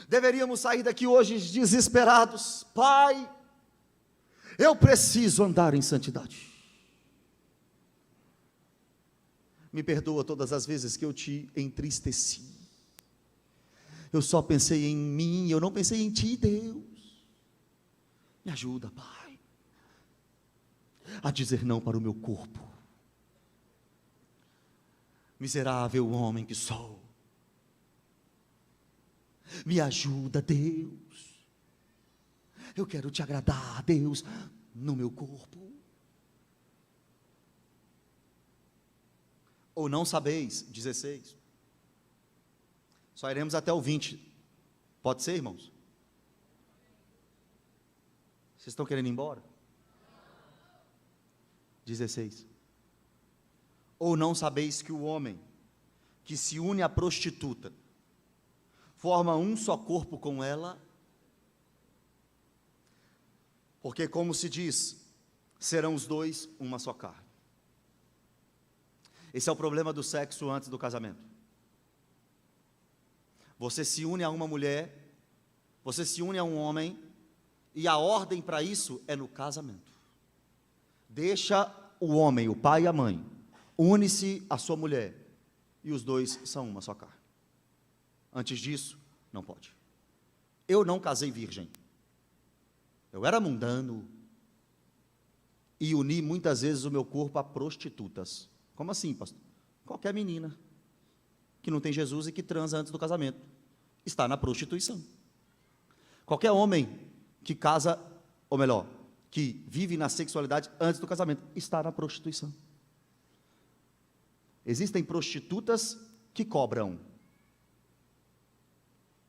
Deveríamos sair daqui hoje desesperados. Pai, eu preciso andar em santidade. Me perdoa todas as vezes que eu te entristeci, Eu só pensei em mim, eu não pensei em Ti, Deus. Me ajuda, Pai, a dizer não para o meu corpo. Miserável homem que sou. Me ajuda, Deus. Eu quero Te agradar, Deus, no meu corpo. Ou não sabeis, 16. Só iremos até o 20. Pode ser, irmãos? Vocês estão querendo ir embora? 16. Ou não sabeis que o homem que se une à prostituta forma um só corpo com ela? Porque, como se diz, serão os dois uma só carne. Esse é o problema do sexo antes do casamento. Você se une a uma mulher, você se une a um homem, e a ordem para isso é no casamento. Deixa o homem, o pai e a mãe, une-se à sua mulher, e os dois são uma só carne. Antes disso, não pode. Eu não casei virgem. Eu era mundano, e uni muitas vezes o meu corpo a prostitutas. Como assim, pastor? Qualquer menina que não tem Jesus e que transa antes do casamento está na prostituição. Qualquer homem que casa, ou melhor, que vive na sexualidade antes do casamento, está na prostituição. Existem prostitutas que cobram.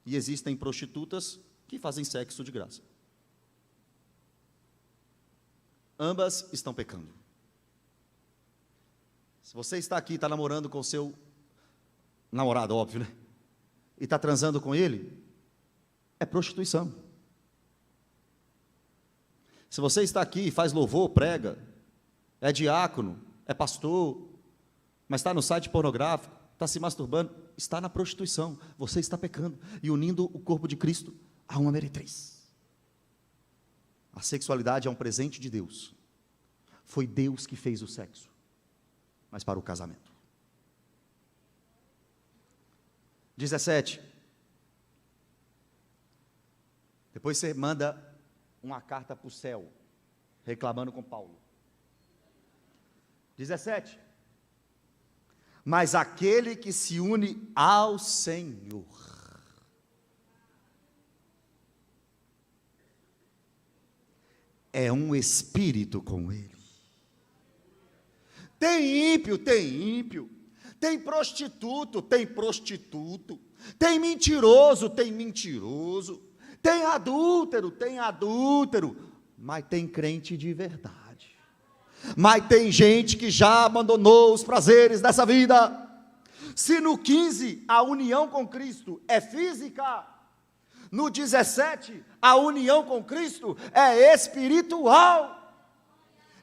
E existem prostitutas que fazem sexo de graça. Ambas estão pecando. Se você está aqui, está namorando com seu namorado, óbvio, né? E está transando com ele, é prostituição. Se você está aqui, faz louvor, prega, é diácono, é pastor, mas está no site pornográfico, está se masturbando, está na prostituição, você está pecando e unindo o corpo de Cristo a uma meretriz. A sexualidade é um presente de Deus. Foi Deus que fez o sexo, mas para o casamento. 17. Depois você manda uma carta para o céu, reclamando com Paulo. 17. Mas aquele que se une ao Senhor é um espírito com Ele. Tem ímpio, tem prostituto, tem prostituto, tem mentiroso, tem adúltero, mas tem crente de verdade. Mas tem gente que já abandonou os prazeres dessa vida. Se no 15 a união com Cristo é física, no 17 a união com Cristo é espiritual.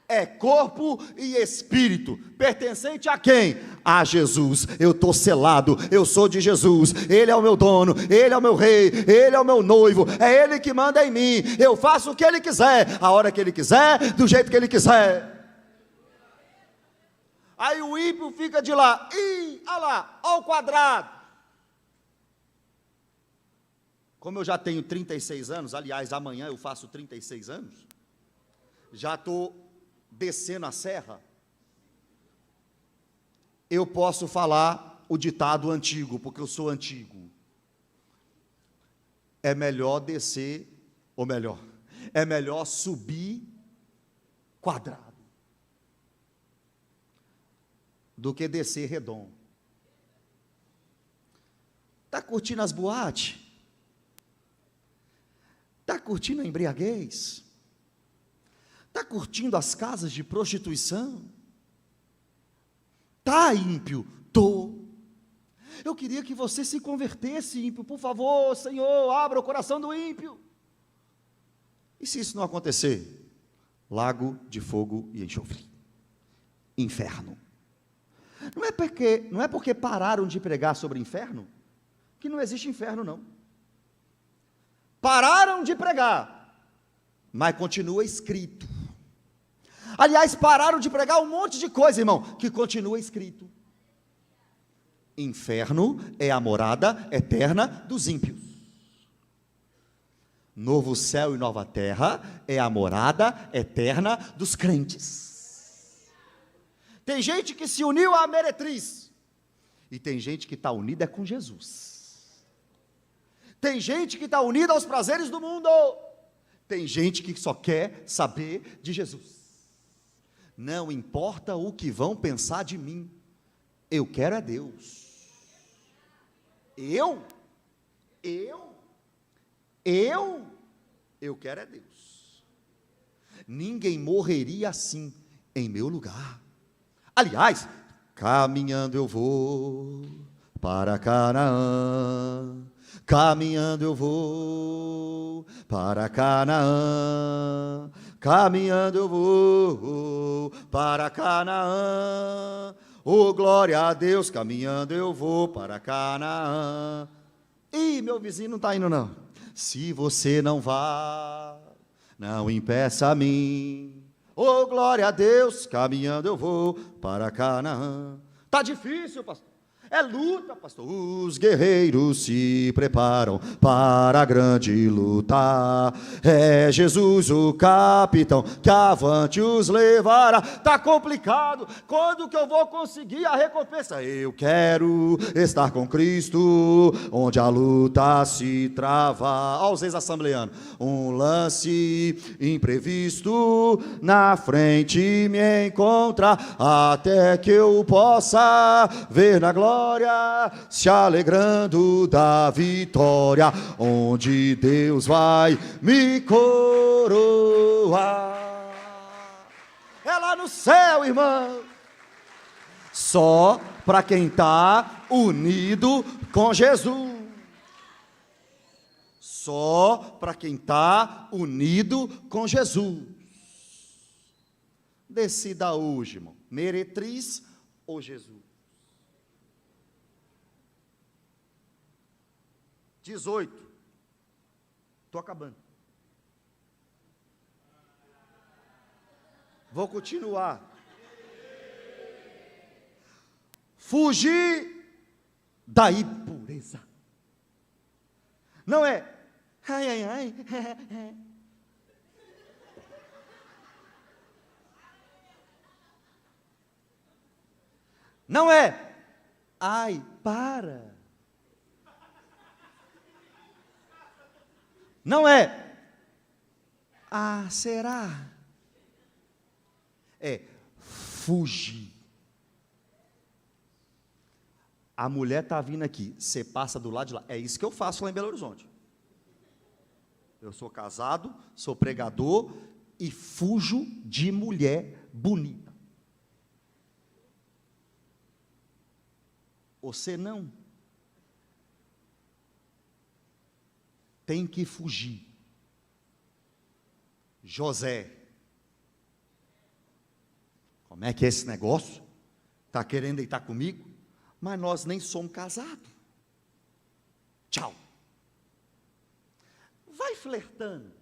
É corpo e espírito, pertencente a quem? A Jesus. Eu estou selado, eu sou de Jesus, Ele é o meu dono, Ele é o meu rei, Ele é o meu noivo, é Ele que manda em mim, eu faço o que Ele quiser, a hora que Ele quiser, do jeito que Ele quiser. Aí o ímpio fica de lá, olha lá, olha o quadrado. Como eu já tenho 36 anos, aliás, amanhã eu faço 36 anos, já estou descendo a serra, eu posso falar o ditado antigo, porque eu sou antigo. É melhor descer, ou melhor, é melhor subir quadrado do que descer redondo. Está curtindo as boates? Está curtindo a embriaguez? Está curtindo as casas de prostituição? Está ímpio? Estou. Eu queria que você se convertesse, ímpio. Por favor, Senhor, abra o coração do ímpio. E se isso não acontecer? Lago de fogo e enxofre. Inferno. Não é porque pararam de pregar sobre inferno, que não existe inferno, não. Pararam de pregar, mas continua escrito. Aliás, pararam de pregar um monte de coisa, irmão, que continua escrito. Inferno é a morada eterna dos ímpios. Novo céu e nova terra é a morada eterna dos crentes. Tem gente que se uniu à meretriz, e tem gente que está unida com Jesus. Tem gente que está unida aos prazeres do mundo. Tem gente que só quer saber de Jesus. Não importa o que vão pensar de mim, eu quero é Deus. Eu quero é Deus. Ninguém morreria assim em meu lugar. Aliás, caminhando eu vou para Canaã. Caminhando eu vou para Canaã. Caminhando eu vou para Canaã. Oh, glória a Deus, caminhando eu vou para Canaã. Ih, meu vizinho não está indo não. Se você não vá, não impeça a mim. Oh, glória a Deus, caminhando eu vou para Canaã. Está difícil, pastor. É luta, pastor. Os guerreiros se preparam para a grande luta. É Jesus o capitão que avante os levará. Está complicado. Quando que eu vou conseguir a recompensa? Eu quero estar com Cristo, onde a luta se trava. Olha os ex-assembleanos. Um lance imprevisto na frente me encontra, até que eu possa ver na glória, se alegrando da vitória, onde Deus vai me coroar. É lá no céu, irmão. Só para quem está unido com Jesus. Só para quem está unido com Jesus. Decida hoje, irmão, meretriz ou Jesus? 18. Estou acabando. Vou continuar. Fugir da impureza. Não é ai, ai, ai. Não é ai, para. Não é ah, será? É fugir. A mulher está vindo aqui, você passa do lado de lá. É isso que eu faço lá em Belo Horizonte. Eu sou casado, sou pregador e fujo de mulher bonita. Você não. Tem que fugir. José. Como é que é esse negócio? Está querendo deitar comigo? Mas nós nem somos casados. Tchau. Vai flertando.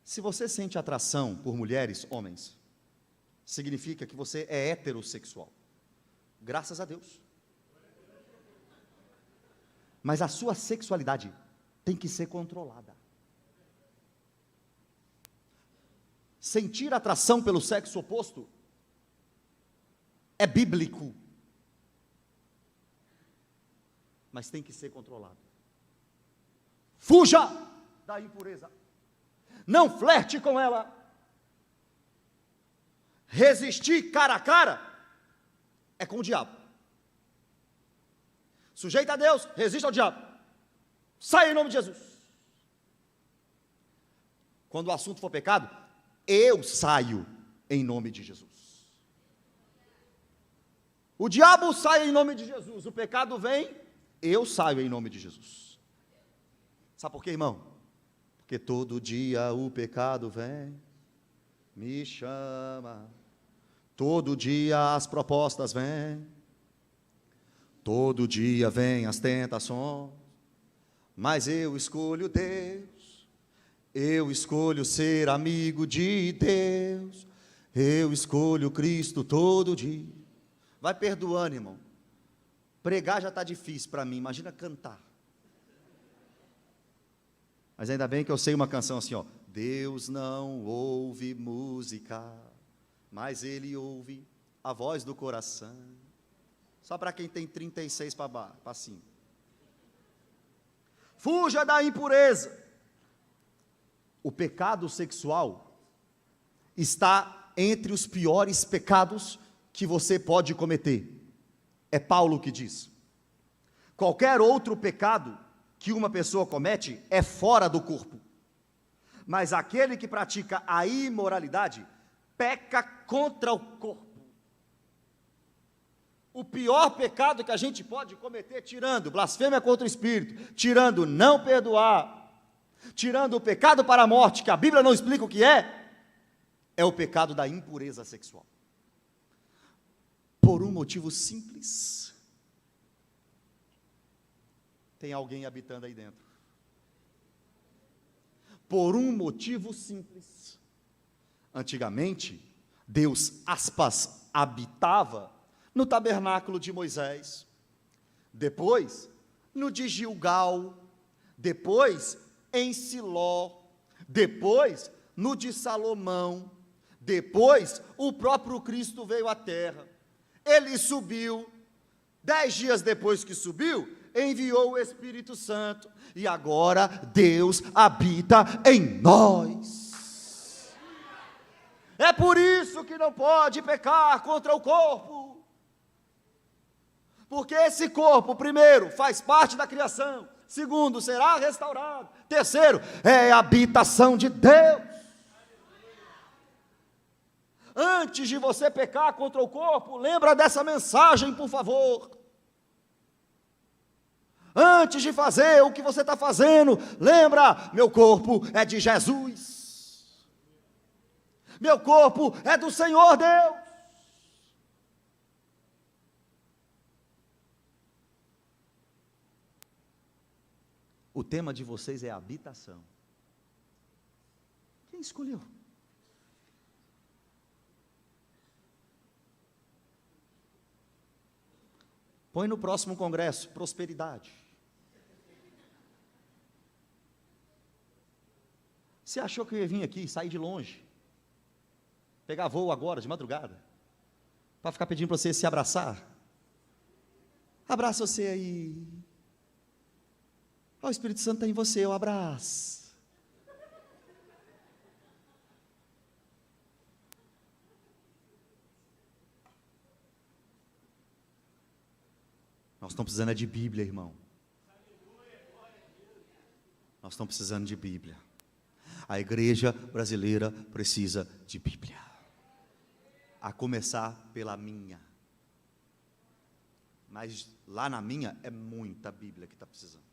Se você sente atração por mulheres, homens, significa que você é heterossexual. Graças a Deus. Mas a sua sexualidade tem que ser controlada. Sentir atração pelo sexo oposto é bíblico, mas tem que ser controlado. Fuja da impureza. Não flerte com ela. Resistir cara a cara é com o diabo. Sujeita a Deus, resiste ao diabo. Sai em nome de Jesus. Quando o assunto for pecado, eu saio em nome de Jesus. O diabo sai em nome de Jesus, o pecado vem, eu saio em nome de Jesus. Sabe por quê, irmão? Porque todo dia o pecado vem, me chama, todo dia as propostas vêm, todo dia vêm as tentações, mas eu escolho Deus, eu escolho ser amigo de Deus, Eu escolho Cristo todo dia. Vai perdoando, irmão. Pregar já está difícil para mim, imagina cantar. Mas ainda bem que eu sei uma canção assim, ó. Deus não ouve música, mas Ele ouve a voz do coração. Só para quem tem 36 para cima. Fuja da impureza. O pecado sexual está entre os piores pecados que você pode cometer. É Paulo que diz. Qualquer outro pecado que uma pessoa comete é fora do corpo. Mas aquele que pratica a imoralidade peca contra o corpo. O pior pecado que a gente pode cometer, tirando blasfêmia contra o Espírito, tirando não perdoar, tirando o pecado para a morte, que a Bíblia não explica o que é o pecado da impureza sexual. Por um motivo simples. Tem alguém habitando aí dentro. Por um motivo simples. Antigamente, Deus, aspas, habitava no tabernáculo de Moisés, depois no de Gilgal, depois em Siló, depois no de Salomão, depois o próprio Cristo veio à terra, ele subiu, 10 dias depois que subiu, enviou o Espírito Santo, e agora Deus habita em nós. É por isso que não pode pecar contra o corpo, porque esse corpo, primeiro, faz parte da criação, segundo, será restaurado, terceiro, é a habitação de Deus. Antes de você pecar contra o corpo, lembra dessa mensagem, por favor. Antes de fazer o que você está fazendo, lembra, meu corpo é de Jesus, meu corpo é do Senhor Deus. O tema de vocês é habitação. Quem escolheu? Põe no próximo congresso, prosperidade. Você achou que eu ia vir aqui, sair de longe, pegar voo agora, de madrugada, para ficar pedindo para você se abraçar? Abraça você aí. O Espírito Santo está em você, eu abraço. Nós estamos precisando de Bíblia, irmão. Nós estamos precisando de Bíblia. A igreja brasileira precisa de Bíblia. A começar pela minha. Mas lá na minha é muita Bíblia que está precisando.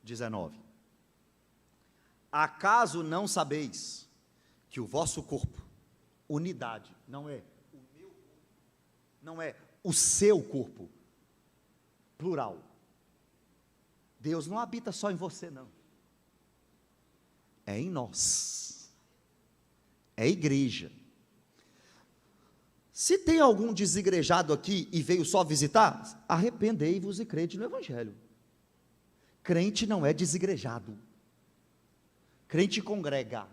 19. Acaso não sabeis que o vosso corpo, unidade, não é o meu corpo, não é o seu corpo, plural. Deus não habita só em você, não. É em nós. É igreja. Se tem algum desigrejado aqui e veio só visitar, arrependei-vos e crede no Evangelho. Crente não é desigrejado. Crente congrega.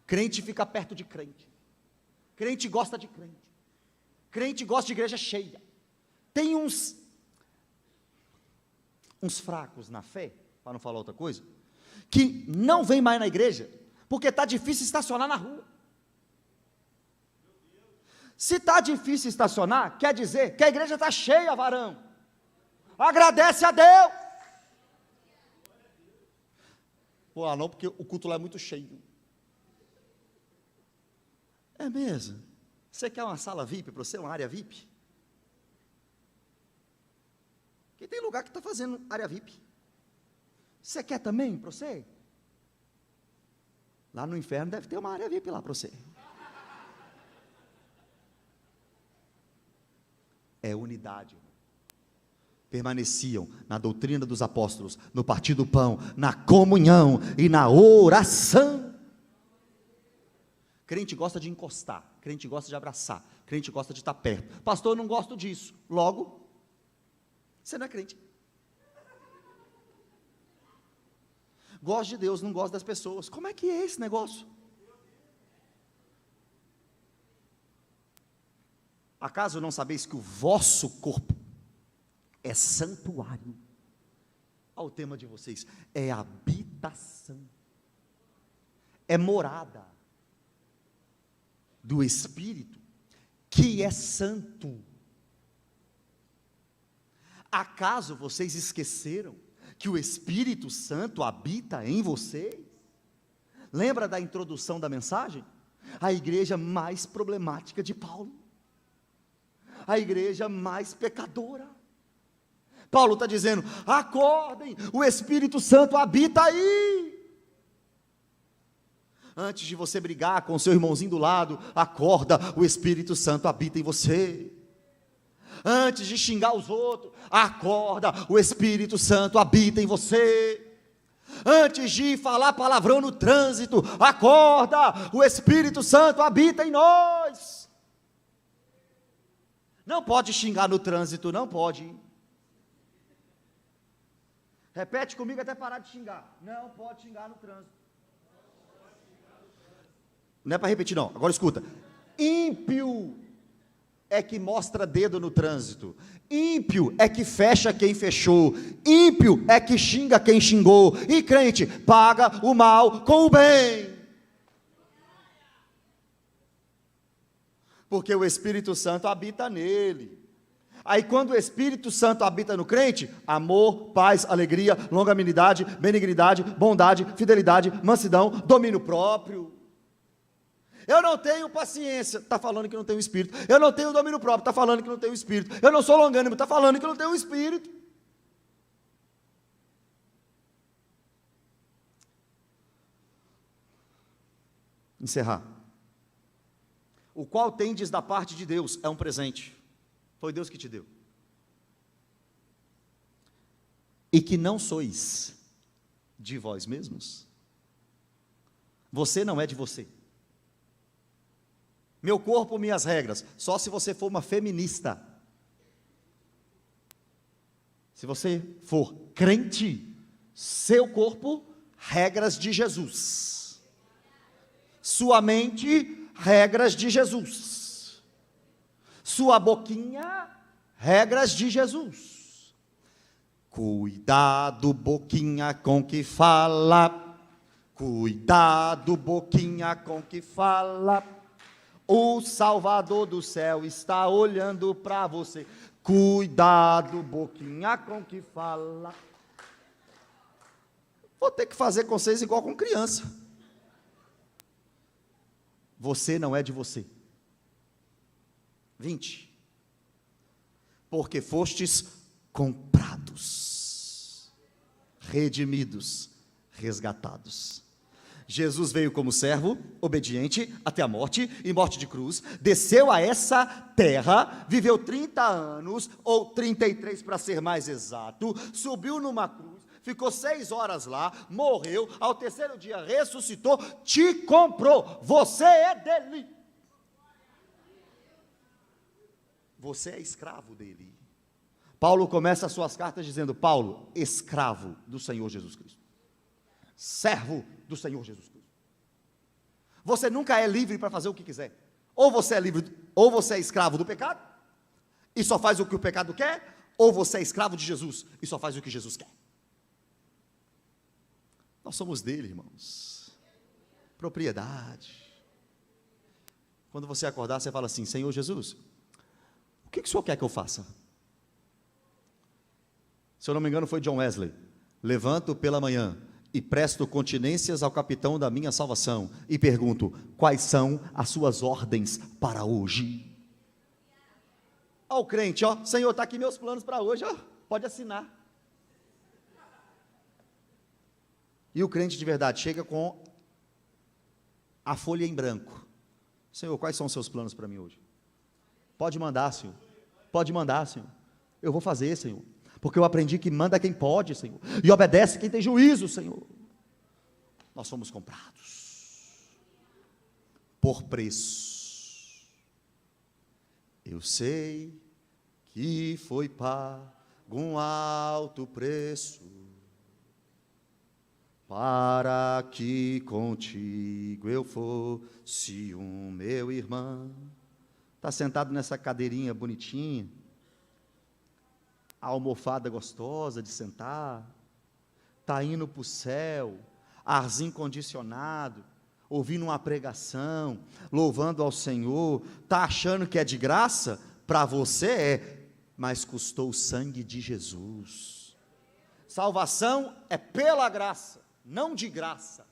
Crente fica perto de crente. Crente gosta de crente. Crente gosta de igreja cheia. Tem uns fracos na fé, para não falar outra coisa, que não vem mais na igreja, porque está difícil estacionar na rua. Se está difícil estacionar, quer dizer que a igreja está cheia, varão. Agradece a Deus. Pô, não, porque o culto lá é muito cheio. É mesmo? Você quer uma sala VIP para você, uma área VIP? Porque tem lugar que está fazendo área VIP. Você quer também para você? Lá no inferno deve ter uma área VIP lá para você. É unidade. permaneciam na doutrina dos apóstolos, no partir do pão, na comunhão e na oração. Crente gosta de encostar, crente gosta de abraçar, crente gosta de estar perto. Pastor, eu não gosto disso. Logo, você não é crente. Gosto de Deus, não gosto das pessoas. Como é que é esse negócio? Acaso não sabeis que o vosso corpo é santuário? Olha o tema de vocês, é habitação, é morada do Espírito, que é santo. Acaso vocês esqueceram que o Espírito Santo habita em vocês? Lembra da introdução da mensagem? A igreja mais problemática de Paulo, a igreja mais pecadora. Paulo está dizendo: acordem, o Espírito Santo habita aí. Antes de você brigar com o seu irmãozinho do lado, acorda, o Espírito Santo habita em você. Antes de xingar os outros, acorda, o Espírito Santo habita em você. Antes de falar palavrão no trânsito, acorda, o Espírito Santo habita em nós. Não pode xingar no trânsito, não pode. Repete comigo até parar de xingar. Não pode xingar no trânsito. Não é para repetir não, agora escuta. Ímpio é que mostra dedo no trânsito. Ímpio é que fecha quem fechou. Ímpio é que xinga quem xingou. E crente paga o mal com o bem. Porque o Espírito Santo habita nele. Aí quando o Espírito Santo habita no crente, amor, paz, alegria, longanimidade, benignidade, bondade, fidelidade, mansidão, domínio próprio. Eu não tenho paciência, está falando que não tem o Espírito. Eu não tenho domínio próprio, está falando que não tem o Espírito. Eu não sou longânimo, está falando que não tem o Espírito. Encerrar. O qual tendes da parte de Deus é um presente. Foi Deus que te deu. E que não sois de vós mesmos. Você não é de você. Meu corpo, minhas regras. Só se você for uma feminista. Se você for crente, seu corpo, regras de Jesus. Sua mente, regras de Jesus. Sua boquinha, regras de Jesus. Cuidado, boquinha, com que fala. Cuidado, boquinha, com que fala. O Salvador do céu está olhando para você. Cuidado, boquinha, com que fala. Vou ter que fazer com vocês igual com criança. Você não é de você. 20. Porque fostes comprados, redimidos, resgatados. Jesus veio como servo, obediente até a morte, e morte de cruz, desceu a essa terra, viveu 30 anos, ou 33 para ser mais exato, subiu numa cruz, ficou 6 horas lá, morreu, ao terceiro dia ressuscitou, te comprou, você é dele. Você é escravo dele. Paulo começa as suas cartas dizendo: Paulo, escravo do Senhor Jesus Cristo. Servo do Senhor Jesus Cristo. Você nunca é livre para fazer o que quiser. Ou você é livre, ou você é escravo do pecado, e só faz o que o pecado quer, ou você é escravo de Jesus, e só faz o que Jesus quer. Nós somos dele, irmãos. Propriedade. Quando você acordar, você fala assim: Senhor Jesus, o que o Senhor quer que eu faça? Se eu não me engano foi John Wesley. Levanto pela manhã e presto continências ao capitão da minha salvação, e pergunto: quais são as suas ordens para hoje? Ó o crente, ó, Senhor, está aqui meus planos para hoje, ó, pode assinar. E o crente de verdade chega com a folha em branco: Senhor, quais são os seus planos para mim hoje? Pode mandar, Senhor, pode mandar, Senhor, eu vou fazer, Senhor. porque eu aprendi que manda quem pode, Senhor, e obedece quem tem juízo, Senhor. Nós fomos comprados por preço. Eu sei que foi pago um alto preço, para que contigo eu fosse um meu irmão. Está sentado nessa cadeirinha bonitinha, a almofada gostosa de sentar, está indo para o céu, arzinho condicionado, ouvindo uma pregação, louvando ao Senhor, está achando que é de graça? Para você é, mas custou o sangue de Jesus. Salvação é pela graça, não de graça.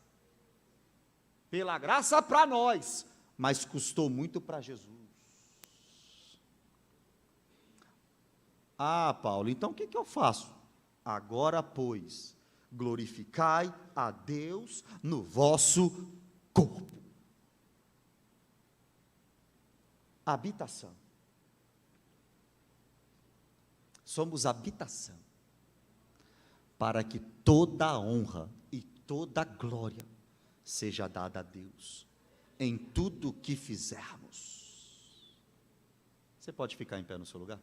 Pela graça para nós, mas custou muito para Jesus. Ah, Paulo, então o que eu faço? Agora, pois, glorificai a Deus no vosso corpo. Habitação. Somos habitação, para que toda a honra e toda a glória seja dada a Deus, em tudo o que fizermos. Você pode ficar em pé no seu lugar?